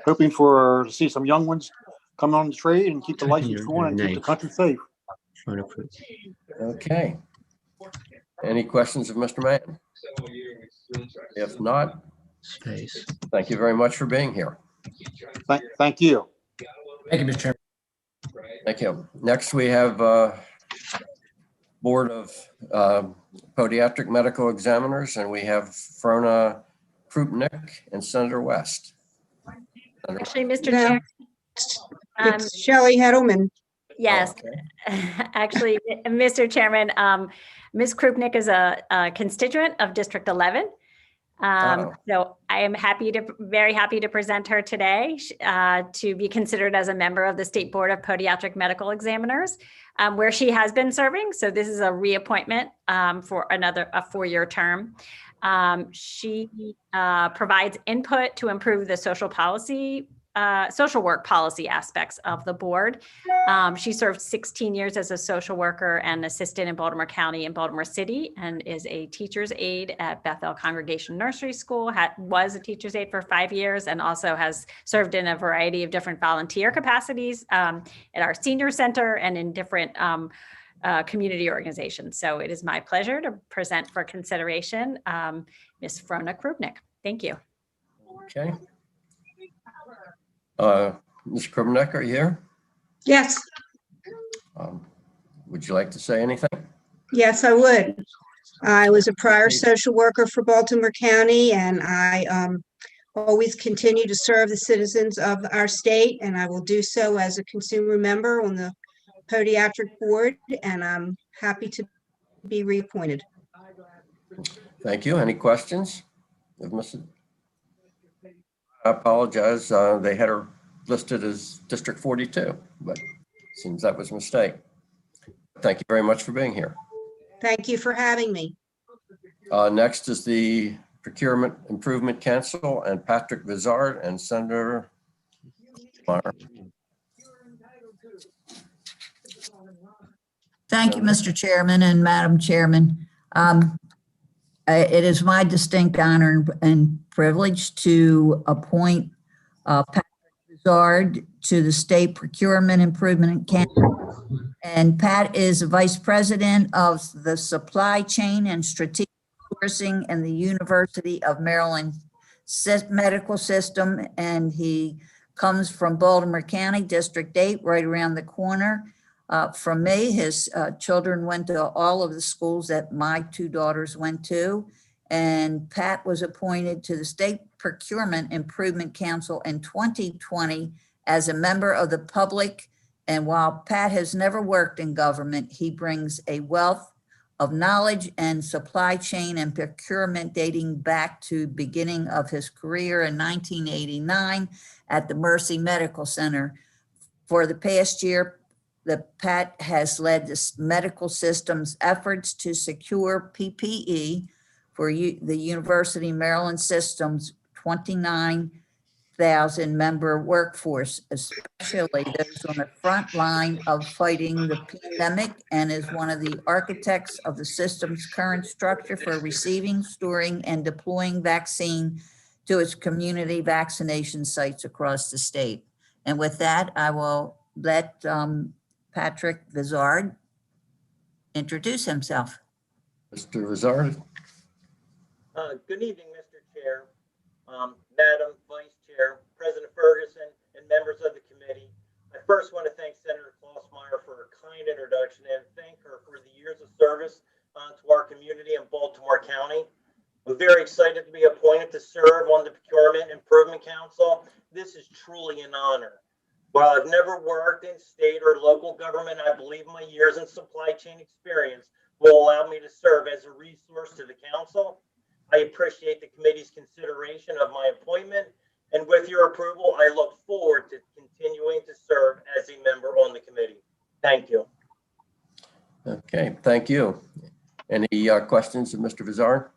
hoping to see some young ones come on the trade and keep the license going and keep the country safe. Okay. Any questions of Mr. Mann? If not, thank you very much for being here. Thank you. Thank you, Mr. Chairman. Thank you. Next, we have Board of Podiatric Medical Examiners, and we have Frona Krupnik and Senator West. Actually, Mr. Chair. It's Shelley Hedelman. Yes, actually, Mr. Chairman, Ms. Krupnik is a constituent of District 11. So I am very happy to present her today to be considered as a member of the State Board of Podiatric Medical Examiners, where she has been serving. So this is a reappointment for a 4-year term. She provides input to improve the social work policy aspects of the board. She served 16 years as a social worker and assistant in Baltimore County and Baltimore City, and is a teacher's aide at Bethel Congregation Nursery School, was a teacher's aide for 5 years, and also has served in a variety of different volunteer capacities at our senior center and in different community organizations. So it is my pleasure to present for consideration Ms. Frona Krupnik. Thank you. Okay. Ms. Krupnik, are you here? Yes. Would you like to say anything? Yes, I would. I was a prior social worker for Baltimore County, and I always continue to serve the citizens of our state, and I will do so as a consumer member on the podiatric board, and I'm happy to be reappointed. Thank you. Any questions? I apologize. They had her listed as District 42, but it seems that was a mistake. Thank you very much for being here. Thank you for having me. Next is the Procurement Improvement Council, and Patrick Vizard and Senator Meyer. Thank you, Mr. Chairman and Madam Chairman. It is my distinct honor and privilege to appoint Patrick Vizard to the State Procurement Improvement Council. And Pat is Vice President of the Supply Chain and Strategic Sourcing in the University of Maryland Medical System. And he comes from Baltimore County, District 8, right around the corner. From me, his children went to all of the schools that my 2 daughters went to, and Pat was appointed to the State Procurement Improvement Council in 2020 as a member of the public. And while Pat has never worked in government, he brings a wealth of knowledge and supply chain and procurement dating back to beginning of his career in 1989 at the Mercy Medical Center. For the past year, Pat has led the medical system's efforts to secure PPE for the University of Maryland System's 29,000 member workforce, especially those on the front line of fighting the pandemic, and is one of the architects of the system's current structure for receiving, storing, and deploying vaccine to its community vaccination sites across the state. And with that, I will let Patrick Vizard introduce himself. Mr. Vizard. Good evening, Mr. Chair, Madam Vice Chair, President Ferguson, and members of the committee. I first want to thank Senator Klossmeyer for her kind introduction and thank her for the years of service to our community in Baltimore County. I'm very excited to be appointed to serve on the Procurement Improvement Government Council. This is truly an honor. While I've never worked in state or local government, I believe my years in supply chain experience will allow me to serve as a resource to the council. I appreciate the committee's consideration of my appointment, and with your approval, I look forward to continuing to serve as a member on the committee. Thank you. Okay, thank you. Any questions of Mr. Vizar?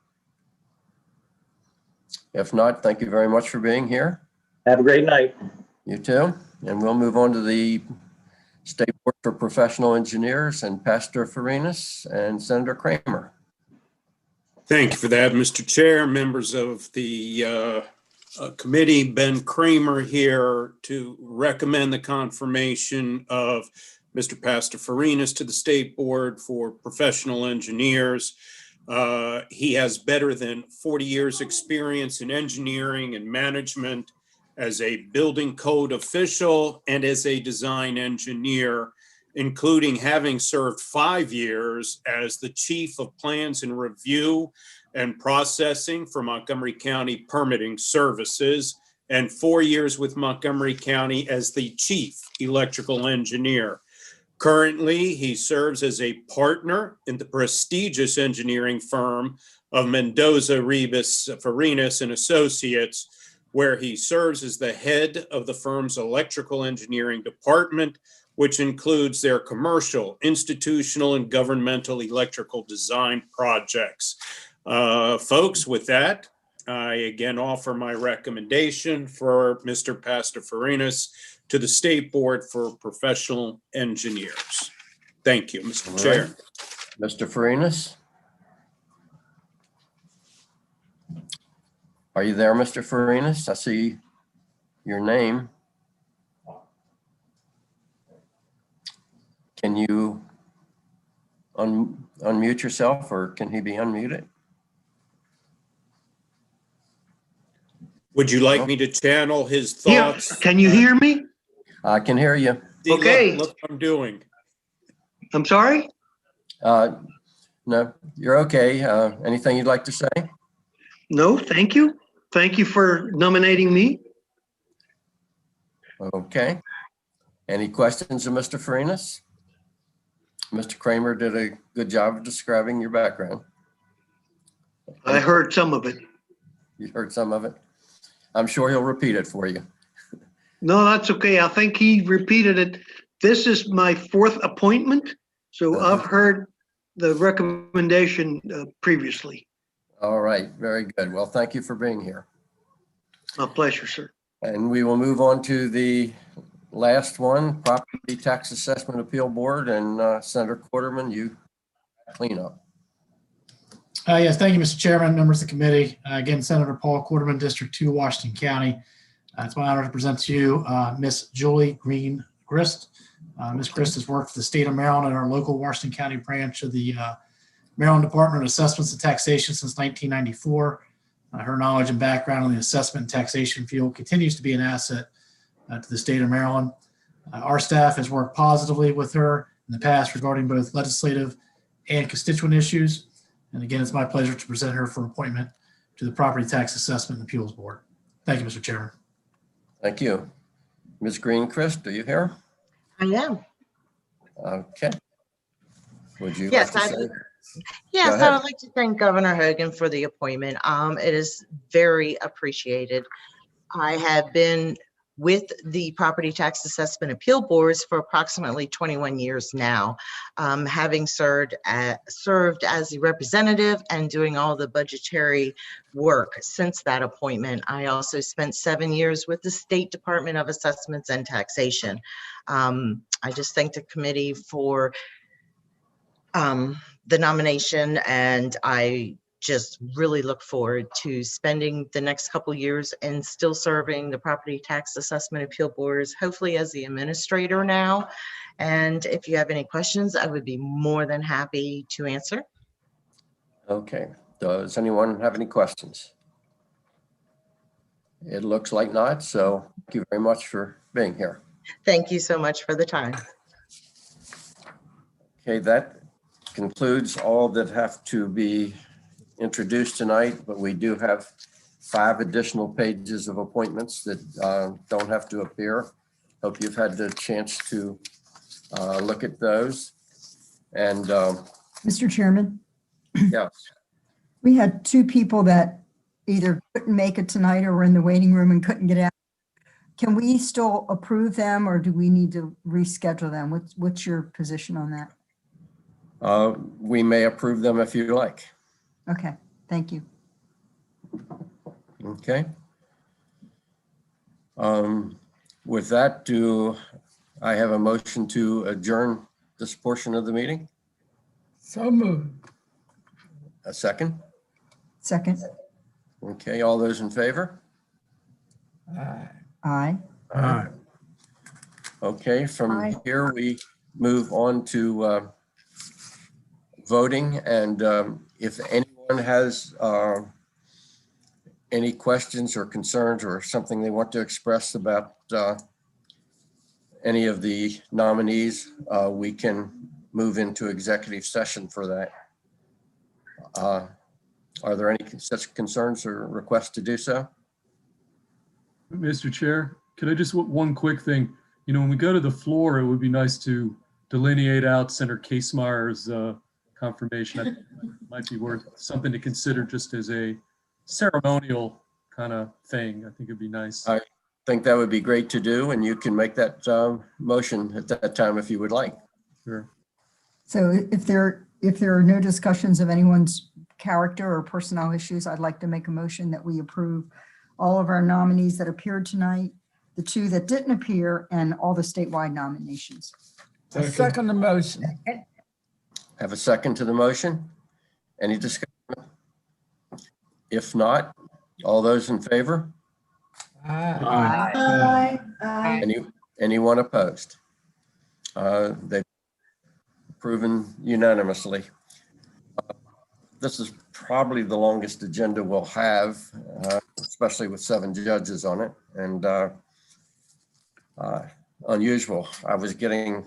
If not, thank you very much for being here. Have a great night. You too. And we'll move on to the State Board for Professional Engineers and Pastor Farinas and Senator Kramer. Thank you for that, Mr. Chair, members of the committee. Ben Kramer here to recommend the confirmation of Mr. Pastor Farinas to the State Board for Professional Engineers. He has better than 40 years experience in engineering and management as a building code official and as a design engineer, including having served 5 years as the Chief of Plans and Review and Processing for Montgomery County Permitting Services, and 4 years with Montgomery County as the Chief Electrical Engineer. Currently, he serves as a partner in the prestigious engineering firm of Mendoza, Ribas, Farinas and Associates, where he serves as the head of the firm's electrical engineering department, which includes their commercial, institutional, and governmental electrical design projects. Folks, with that, I again offer my recommendation for Mr. Pastor Farinas to the State Board for Professional Engineers. Thank you, Mr. Chair. Right. Mr. Farinas? Are you there, Mr. Farinas? I see your name. Can you unmute yourself, or can he be unmuted? Would you like me to channel his thoughts? Yeah. Can you hear me? I can hear you. See, Okay. Look what I'm doing. I'm sorry? No, you're okay. Anything you'd like to say? No, thank you. Thank you for nominating me. Okay. Any questions of Mr. Farinas? Mr. Kramer did a good job of describing your background. I heard some of it. You heard some of it? I'm sure he'll repeat it for you. No, that's okay. I think he repeated it. This is my 4th appointment, so I've heard the recommendation previously. All right, very good. Well, thank you for being here. My pleasure, sir. And we will move on to the last one, Property Tax Assessment Appeal Board, and Senator Quarterman, you clean up. Yes, thank you, Mr. Chairman, members of the committee. Again, Senator Paul Quarterman, District 2, Washington County. It's my honor to present to you Miss Julie Green Grist. Ms. Grist has worked for the state of Maryland and our local Washington County branch of the Maryland Department of Assessments and Taxation since 1994. Her knowledge and background in the assessment and taxation field continues to be an asset to the state of Maryland. Our staff has worked positively with her in the past regarding both legislative and constituent issues. And again, it's my pleasure to present her for appointment to the Property Tax Assessment and Appeals Board. Thank you, Mr. Chairman. Thank you. Ms. Green-Christ, are you here? I am. Okay. Would you Yes, like to say? Yes, Go I ahead. would like to thank Governor Hogan for the appointment. It is very appreciated. I have been with the Property Tax Assessment Appeal Boards for approximately 21 years now, having served as a representative and doing all the budgetary work since that appointment. I also spent 7 years with the State Department of Assessments and Taxation. I just thank the committee for the nomination, and I just really look forward to spending the next couple years and still serving the Property Tax Assessment Appeal Boards, hopefully as the administrator now. And if you have any questions, I would be more than happy to answer. Okay. Does anyone have any questions? It looks like not, so thank you very much for being here. Thank you so much for the time. Okay, that concludes all that have to be introduced tonight, but we do have 5 additional pages of appointments that don't have to appear. Hope you've had the chance to look at those. And Mr. Chairman, yes, we had 2 people that either couldn't make it tonight or were in the waiting room and couldn't get out. Can we still approve them or do we need to reschedule them? What's your position on that? we may approve them if you like. Okay, thank you. Okay. With that, do I have a motion to adjourn this portion of the meeting? So moved. A second? Second. Okay, all those in favor? Aye. Aye. Aye. Okay, from Aye. here we move on to voting, and if anyone has any questions or concerns or something they want to express about any of the nominees, we can move into executive session for that. Are there any such concerns or requests to do so? Mr. Chair, could I just, one quick thing? You know, when we go to the floor, it would be nice to delineate out Senator Casemeyer's confirmation. I think it might be worth something to consider just as a ceremonial kind of thing. I think it'd be nice. I think that would be great to do, and you can make that motion at that time if you would like. Sure. So if there are no discussions of anyone's character or personnel issues, I'd like to make a motion that we approve all of our nominees that appeared tonight, the 2 that didn't appear, and all the statewide nominations. I second the motion. Have a second to the motion? Any discussion? If not, all those in favor? Aye. Anyone opposed? They've proven unanimously. This is probably the longest agenda we'll have, especially with 7 judges on it, and unusual. I was getting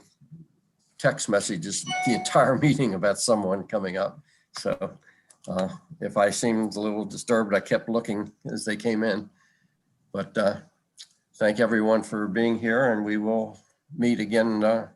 text messages the entire meeting about someone coming up. So if I seemed a little disturbed, I kept looking as they came in. But thank everyone for being here, and we will meet again